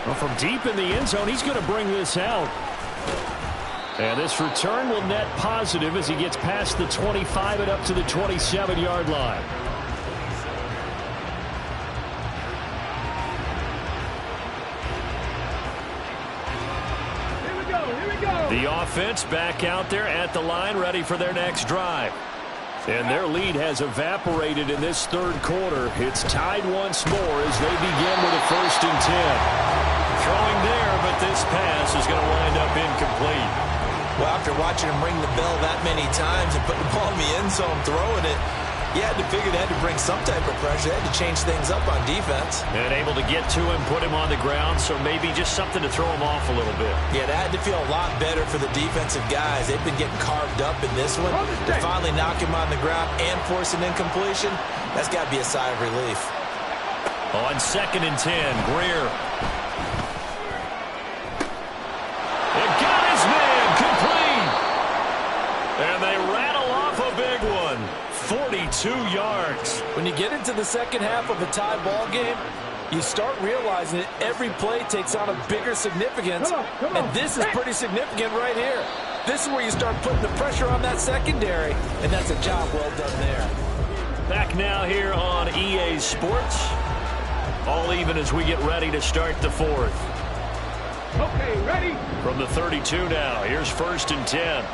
Well, from deep in the end zone, he's going to bring this out. And this return will net positive as he gets past the 25 and up to the 27-yard line. Here we go. The offense back out there at the line, ready for their next drive. And their lead has evaporated in this 3rd quarter. It's tied once more as they begin with a 1st and 10. Throwing there, but this pass is going to wind up incomplete. Well, after watching him ring the bell that many times and putting the ball in the end zone, throwing it, you had to figure they had to bring some type of pressure. They had to change things up on defense. And able to get to him, put him on the ground, so maybe just something to throw him off a little bit. Yeah, that had to feel a lot better for the defensive guys. They've been getting carved up in this one. To finally knock him on the ground and force an incompletion, that's got to be a sigh of relief. On 2nd and 10, Greer. It got his man complete. And they rattle off a big one. 42 yards. When you get into the second half of a tie ball game, you start realizing that every play takes on a bigger significance. Come on. And this is pretty significant right here. This is where you start putting the pressure on that secondary, and that's a job well done there. Back now here on EA Sports. All even as we get ready to start the 4th. Okay, ready? From the 32 now, here's 1st and 10.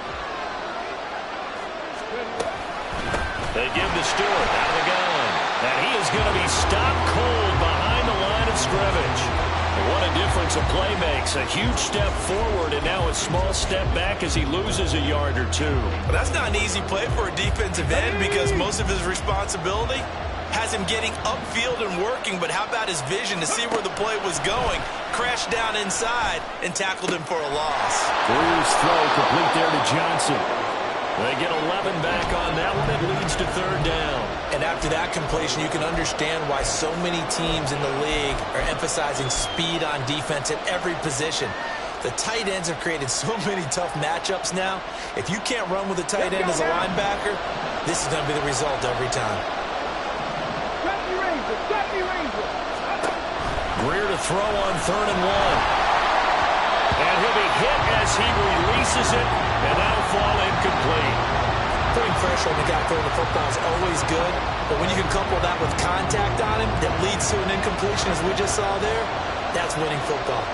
They give to Stewart out of the gun. And he is going to be stopped cold behind the line of scrimmage. And what a difference a play makes. A huge step forward and now a small step back as he loses a yard or two. Well, that's not an easy play for a defensive end because most of his responsibility has him getting upfield and working, but how about his vision to see where the play was going, crashed down inside, and tackled him for a loss. Brewer's throw complete there to Johnson. They get 11 back on that one. It leads to 3rd down. And after that completion, you can understand why so many teams in the league are emphasizing speed on defense at every position. The tight ends have created so many tough matchups now. If you can't run with a tight end as a linebacker, this is going to be the result every time. Greer to throw on 3rd and 1. And he'll be hit as he releases it, and that'll fall incomplete. Putting pressure on the guy throwing the football is always good, but when you can couple that with contact on him that leads to an incompletion, as we just saw there, that's winning football.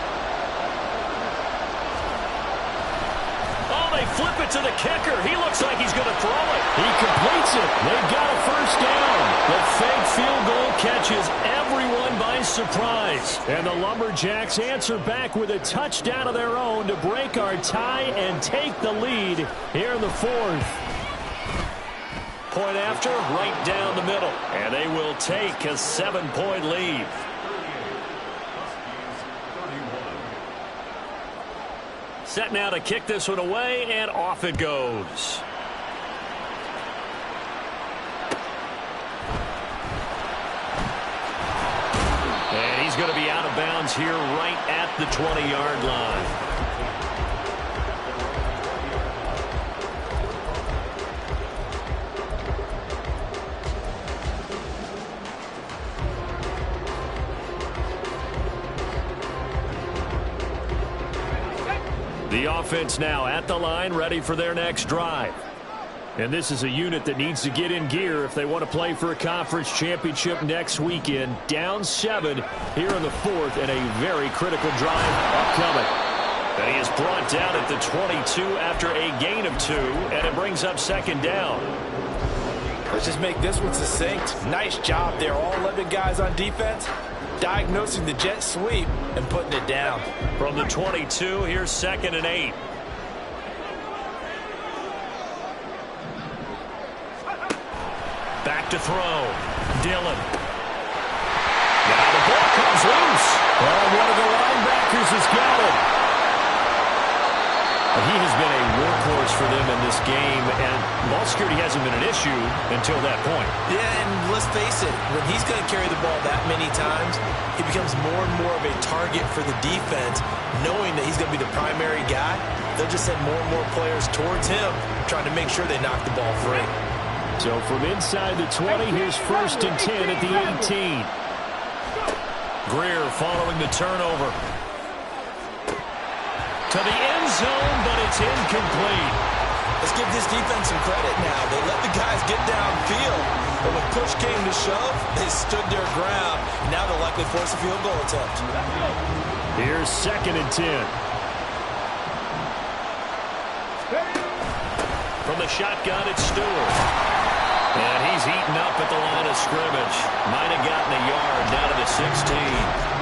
Oh, they flip it to the kicker. He looks like he's going to throw it. He completes it. They've got a 1st down. The fake field goal catches everyone by surprise. And the Lumberjacks answer back with a touchdown of their own to break our tie and take the lead here in the 4th. Point after, right down the middle. And they will take a 7-point lead. Set now to kick this one away, and off it goes. And he's going to be out of bounds here right at the 20-yard line. The offense now at the line, ready for their next drive. And this is a unit that needs to get in gear if they want to play for a conference championship next weekend. Down 7 here in the 4th, and a very critical drive upcoming. And he is brought down at the 22 after a gain of 2, and it brings up 2nd down. Let's just make this one succinct. Nice job there, all 11 guys on defense, diagnosing the jet sweep and putting it down. From the 22, here's 2nd and 8. Back to throw. Dillon. Now the ball comes loose. Oh, one of the linebackers has got it. He has been a workhorse for them in this game, and ball security hasn't been an issue until that point. Yeah, and let's face it, when he's going to carry the ball that many times, he becomes more and more of a target for the defense, knowing that he's going to be the primary guy. They'll just send more and more players towards him, trying to make sure they knock the ball free. So from inside the 20, here's 1st and 10 at the 18. Greer following the turnover. To the end zone, but it's incomplete. Let's give this defense some credit now. They let the guys get downfield, but when push came to shove, they stood their ground. Now they'll likely force a field goal attempt. Here's 2nd and 10. From the shotgun, it's Stewart. And he's eaten up at the line of scrimmage. Might have gotten a yard down to the 16.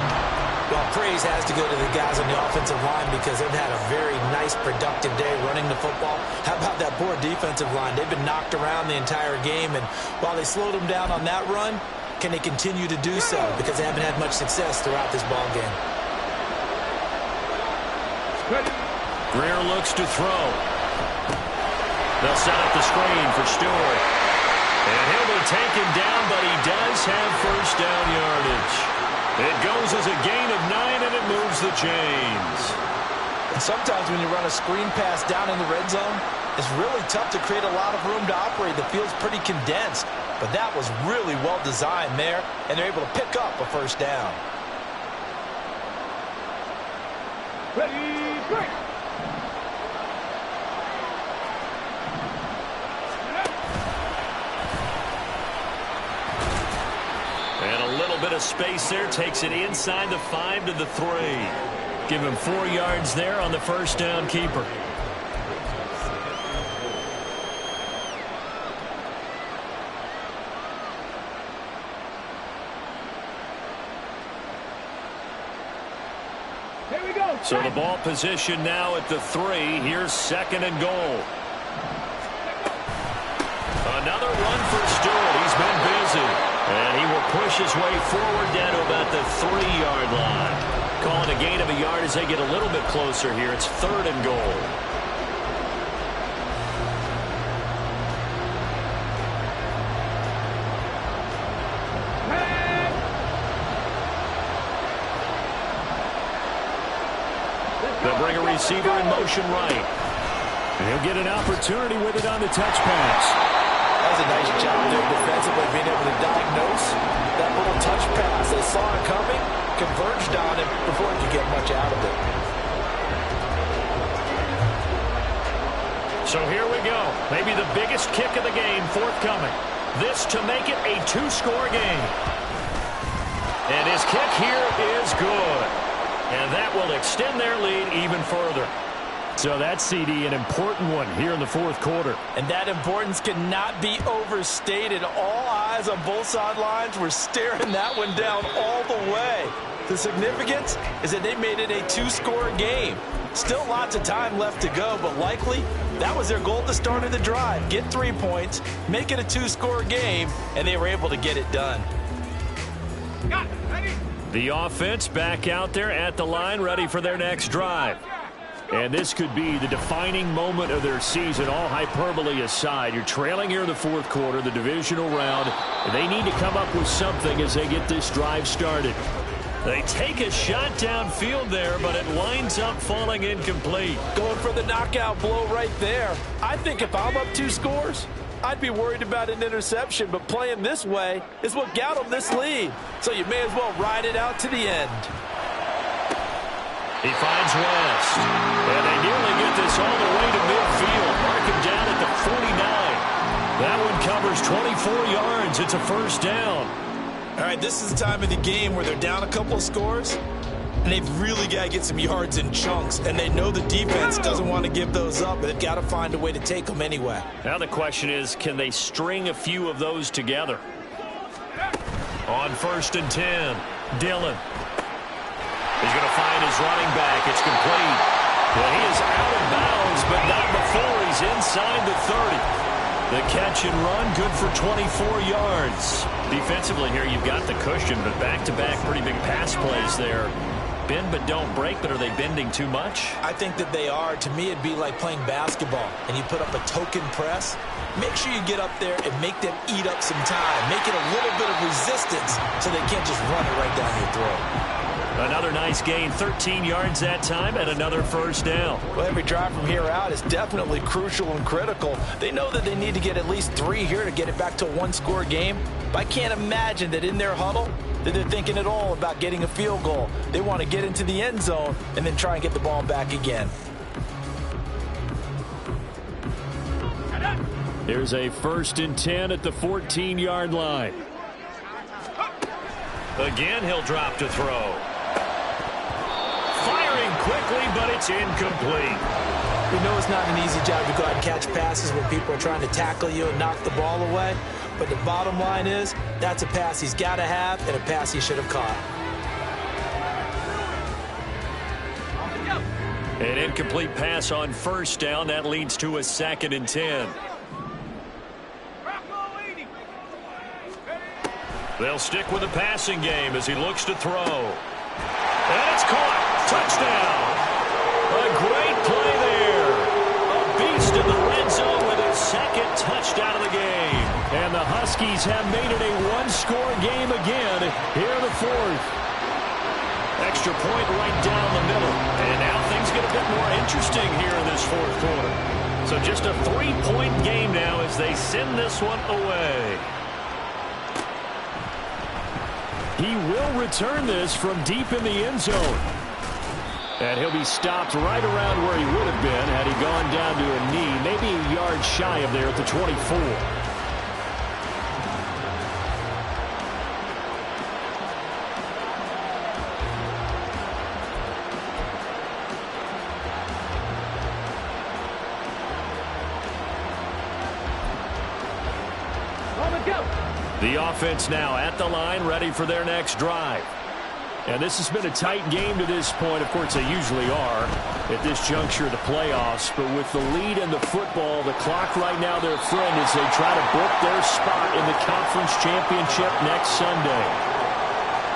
Well, praise has to go to the guys on the offensive line because they've had a very nice, productive day running the football. How about that poor defensive line? They've been knocked around the entire game, and while they slowed them down on that run, can they continue to do so? Because they haven't had much success throughout this ball game. Greer looks to throw. They'll set up the screen for Stewart. And he'll be taken down, but he does have 1st down yardage. It goes as a gain of 9, and it moves the chains. And sometimes when you run a screen pass down in the red zone, it's really tough to create a lot of room to operate. The field's pretty condensed, but that was really well designed there, and they're able to pick up a 1st down. Ready, break. And a little bit of space there. Takes it inside the 5 to the 3. Give him 4 yards there on the 1st down keeper. Here we go. So the ball position now at the 3. Here's 2nd and goal. Another run for Stewart. He's been busy. And he will push his way forward down to about the 3-yard line. Calling a gain of a yard as they get a little bit closer here. It's 3rd and goal. They'll bring a receiver in motion right. And he'll get an opportunity with it on the touch pass. That was a nice job there defensively, being able to diagnose that little touch pass. They saw it coming, converged on him before he could get much out of it. So here we go. Maybe the biggest kick of the game forthcoming. This to make it a 2-score game. And his kick here is good. And that will extend their lead even further. So that's, CD, an important one here in the 4th quarter. And that importance cannot be overstated. All eyes on both sidelines were staring that one down all the way. The significance is that they made it a two-score game. Still lots of time left to go, but likely that was their goal at the start of the drive. Get 3 points, make it a two-score game, and they were able to get it done. The offense back out there at the line, ready for their next drive. And this could be the defining moment of their season, all hyperbole aside. You're trailing here in the fourth quarter, the divisional round. They need to come up with something as they get this drive started. They take a shot downfield there, but it winds up falling incomplete. Going for the knockout blow right there. I think if I'm up 2 scores, I'd be worried about an interception, but playing this way is what got them this lead. So you may as well ride it out to the end. He finds West, and they nearly get this all the way to midfield. Mark him down at the 49. That one covers 24 yards. It's a first down. All right, this is the time of the game where they're down a couple of scores, and they've really got to get some yards in chunks, and they know the defense doesn't want to give those up, but they've got to find a way to take them anyway. Now the question is, can they string a few of those together? On 1st and 10, Dillon. He's going to find his running back. It's complete. Well, he is out of bounds, but not before he's inside the 30. The catch and run, good for 24 yards. Defensively here, you've got the cushion, but back-to-back pretty big pass plays there. Bend but don't break, but are they bending too much? I think that they are. To me, it'd be like playing basketball, and you put up a token press. Make sure you get up there and make them eat up some time. Make it a little bit of resistance so they can't just run it right down your throat. Another nice gain, 13 yards that time, and another first down. Well, every drive from here out is definitely crucial and critical. They know that they need to get at least 3 here to get it back to a one-score game. But I can't imagine that in their huddle that they're thinking at all about getting a field goal. They want to get into the end zone and then try and get the ball back again. Here's a 1st and 10 at the 14-yard line. Again, he'll drop to throw. Firing quickly, but it's incomplete. We know it's not an easy job to go out and catch passes when people are trying to tackle you and knock the ball away. But the bottom line is, that's a pass he's got to have and a pass he should have caught. An incomplete pass on 1st down. That leads to a 2nd and 10. They'll stick with the passing game as he looks to throw. And it's caught. Touchdown. A great play there. A beast in the red zone with his 2nd touchdown of the game. And the Huskies have made it a one-score game again here in the 4th. Extra point right down the middle. And now things get a bit more interesting here in this 4th quarter. So just a 3-point game now as they send this one away. He will return this from deep in the end zone. And he'll be stopped right around where he would have been had he gone down to a knee, maybe a yard shy of there at the 24. The offense now at the line, ready for their next drive. And this has been a tight game to this point. Of course, they usually are at this juncture of the playoffs. But with the lead in the football, the clock right now their friend as they try to book their spot in the conference championship next Sunday.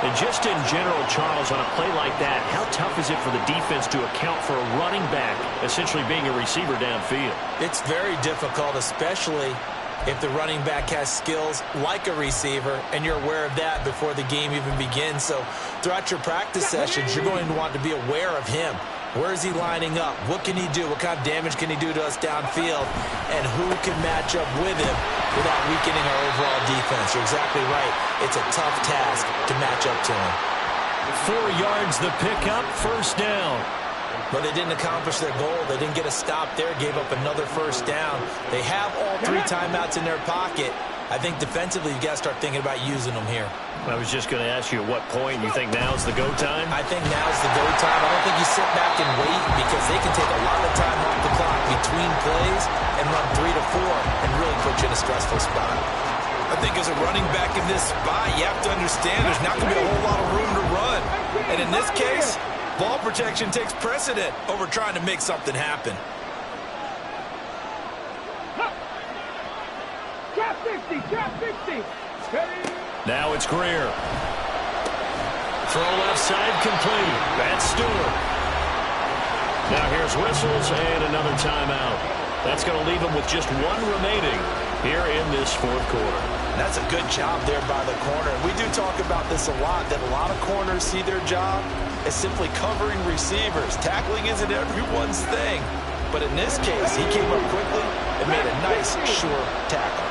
And just in general, Charles, on a play like that, how tough is it for the defense to account for a running back essentially being a receiver downfield? It's very difficult, especially if the running back has skills like a receiver, and you're aware of that before the game even begins. So throughout your practice sessions, you're going to want to be aware of him. Where is he lining up? What can he do? What kind of damage can he do to us downfield? And who can match up with him without weakening our overall defense? You're exactly right. It's a tough task to match up to him. 4 yards the pickup, first down. But they didn't accomplish their goal. They didn't get a stop there, gave up another first down. They have all 3 timeouts in their pocket. I think defensively, you've got to start thinking about using them here. I was just going to ask you at what point you think now's the go time? I think now's the go time. I don't think you sit back and wait because they can take a lot of time off the clock between plays and run 3 to 4 and really put you in a stressful spot. I think as a running back in this spot, you have to understand there's not going to be a whole lot of room to run. And in this case, ball protection takes precedent over trying to make something happen. Drop 50, drop 50. Now it's Greer. Throw left side complete. That's Stewart. Now here's whistles and another timeout. That's going to leave him with just one remaining here in this fourth quarter. That's a good job there by the corner. We do talk about this a lot, that a lot of corners see their job as simply covering receivers. Tackling isn't everyone's thing. But in this case, he came up quickly and made a nice, sure tackle.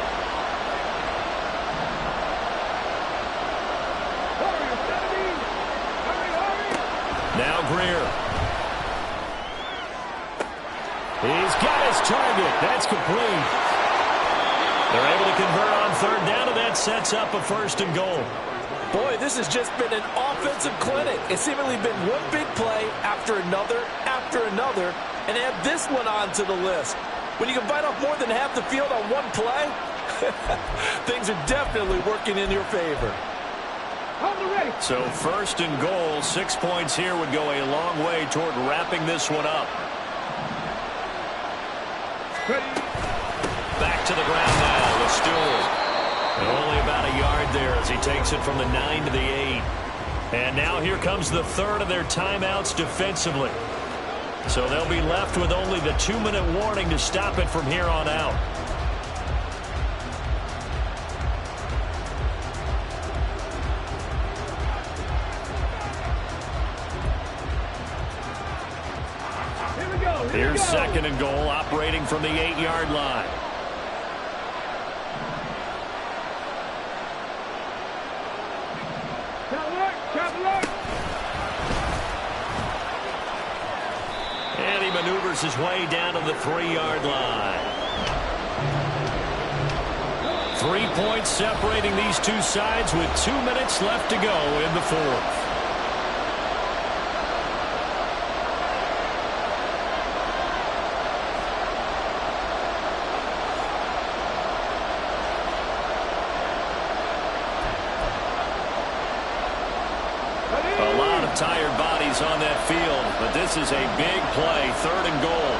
Now Greer. He's got his target. That's complete. They're able to convert on third down, and that sets up a first and goal. Boy, this has just been an offensive clinic. It's seemingly been one big play after another, and add this one onto the list. When you can bite off more than half the field on one play, things are definitely working in your favor. So first and goal, 6 points here would go a long way toward wrapping this one up. Back to the ground now with Stewart. And only about a yard there as he takes it from the 9 to the 8. And now here comes the third of their timeouts defensively. So they'll be left with only the 2-minute warning to stop it from here on out. Here's second and goal, operating from the 8-yard line. And he maneuvers his way down to the 3-yard line. 3 points separating these two sides with 2 minutes left to go in the fourth. Tired bodies on that field, but this is a big play, third and goal.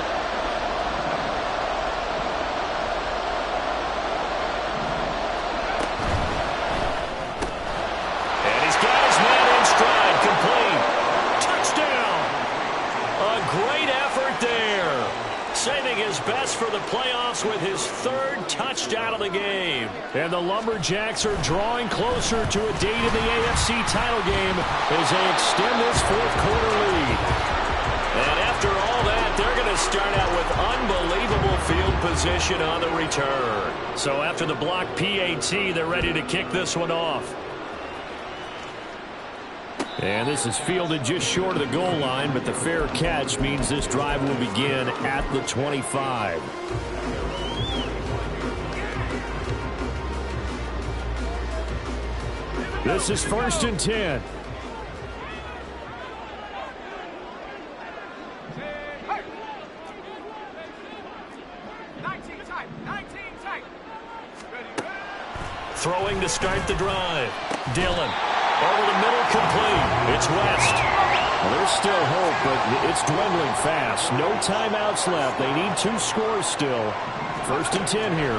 And he's got his man in stride, complete. Touchdown! A great effort there. Saving his best for the playoffs with his third touchdown of the game. And the Lumberjacks are drawing closer to a date in the AFC title game as they extend this fourth quarter lead. And after all that, they're going to start out with unbelievable field position on the return. So after the block PAT, they're ready to kick this one off. And this is fielded just short of the goal line, but the fair catch means this drive will begin at the 25. This is first and 10. Throwing to start the drive. Dillon. Over the middle, complete. It's West. Well, there's still hope, but it's dwindling fast. No timeouts left. They need 2 scores still. First and 10 here.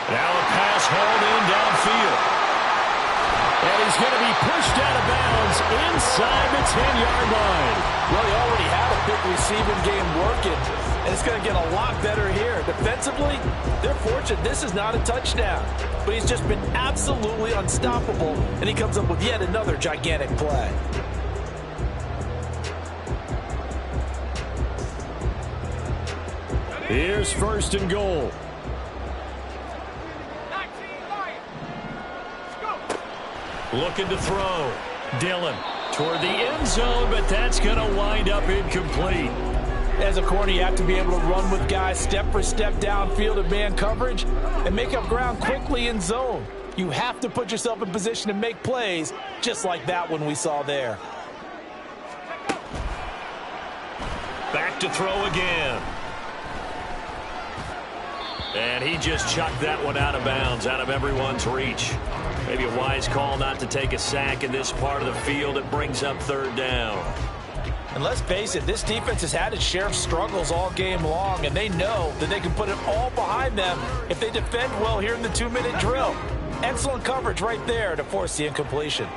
Now a pass hauled in downfield. And he's going to be pushed out of bounds inside the 10-yard line. Well, he already had a big receiving game working, and it's going to get a lot better here. Defensively, they're fortunate this is not a touchdown, but he's just been absolutely unstoppable, and he comes up with yet another gigantic play. Here's first and goal. Looking to throw. Dillon toward the end zone, but that's going to wind up incomplete. As a corner, you have to be able to run with guys step for step downfield in man coverage and make up ground quickly in zone. You have to put yourself in position to make plays just like that one we saw there. Back to throw again. And he just chucked that one out of bounds, out of everyone's reach. Maybe a wise call not to take a sack in this part of the field. It brings up third down. And let's face it, this defense has had its share of struggles all game long, and they know that they can put it all behind them if they defend well here in the 2-minute drill. Excellent coverage right there to force the incompletion.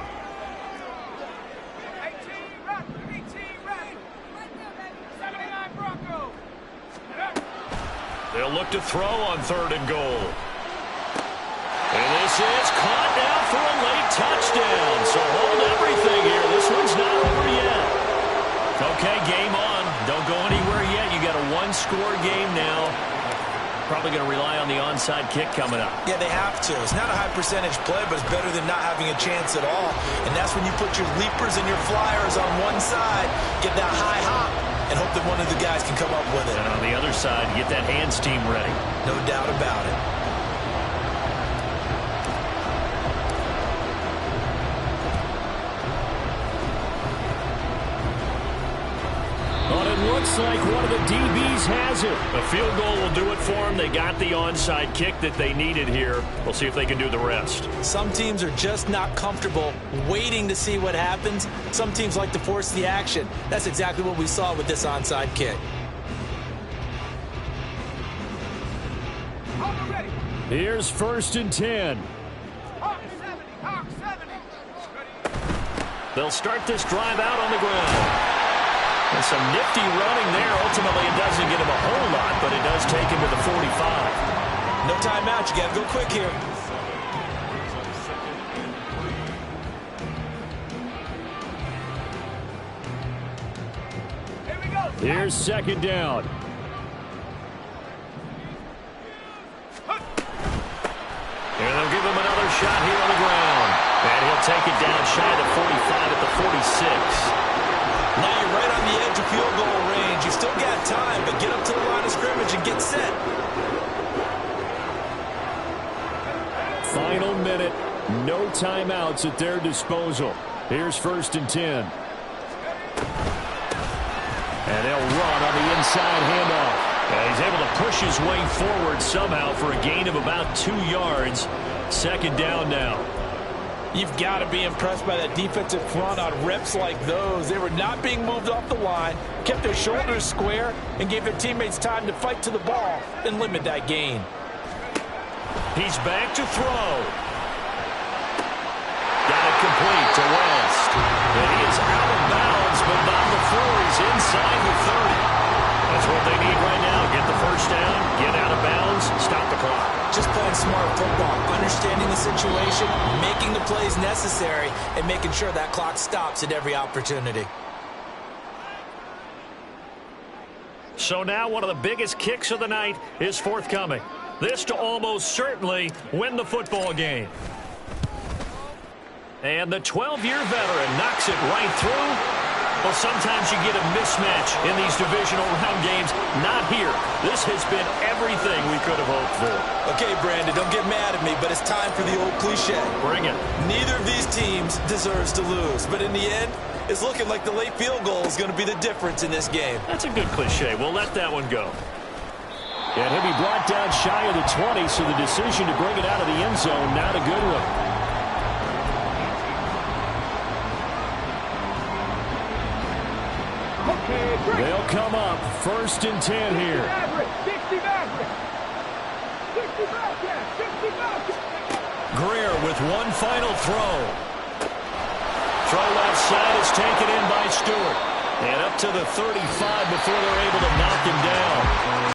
They'll look to throw on 3rd and goal. And this is caught now for a late touchdown. So hold everything here. This one's not over yet. Okay, game on. Don't go anywhere yet. You got a one-score game now. Probably going to rely on the onside kick coming up. Yeah, they have to. It's not a high percentage play, but it's better than not having a chance at all. And that's when you put your leapers and your flyers on one side, get that high hop, and hope that one of the guys can come up with it. And on the other side, get that hands team ready. No doubt about it. But it looks like one of the DBs has it. A field goal will do it for them. They got the onside kick that they needed here. We'll see if they can do the rest. Some teams are just not comfortable waiting to see what happens. Some teams like to force the action. That's exactly what we saw with this onside kick. Here's 1st and 10. They'll start this drive out on the ground. And some nifty running there. Ultimately, it doesn't get him a whole lot, but it does take him to the 45. No timeout. You got to go quick here. Here's 2nd down. And they'll give him another shot here on the ground. And he'll take it down shy of the 45 at the 46. Now you're right on the edge of field goal range. You've still got time, but get up to the line of scrimmage and get set. Final minute. No timeouts at their disposal. Here's 1st and 10. And they'll run on the inside handoff. And he's able to push his way forward somehow for a gain of about 2 yards. 2nd down now. You've got to be impressed by that defensive front on reps like those. They were not being moved off the line, kept their shoulders square, and gave their teammates time to fight to the ball and limit that gain. He's back to throw. Got it complete to West. And he is out of bounds, but not before he's inside the 30. That's what they need right now. Get the 1st down, get out of bounds, stop the clock. Just playing smart football, understanding the situation, making the plays necessary, and making sure that clock stops at every opportunity. So now one of the biggest kicks of the night is forthcoming. This to almost certainly win the football game. And the 12-year veteran knocks it right through. Well, sometimes you get a mismatch in these divisional round games. Not here. This has been everything we could have hoped for. Okay, Brandon, don't get mad at me, but it's time for the old cliche. Bring it. Neither of these teams deserves to lose, but in the end, it's looking like the late field goal is going to be the difference in this game. That's a good cliche. We'll let that one go. And he'll be brought down shy of the 20, so the decision to bring it out of the end zone, not a good one. They'll come up 1st and 10 here. 60 back. Greer with one final throw. Throw left side is taken in by Stewart. And up to the 35 before they're able to knock him down.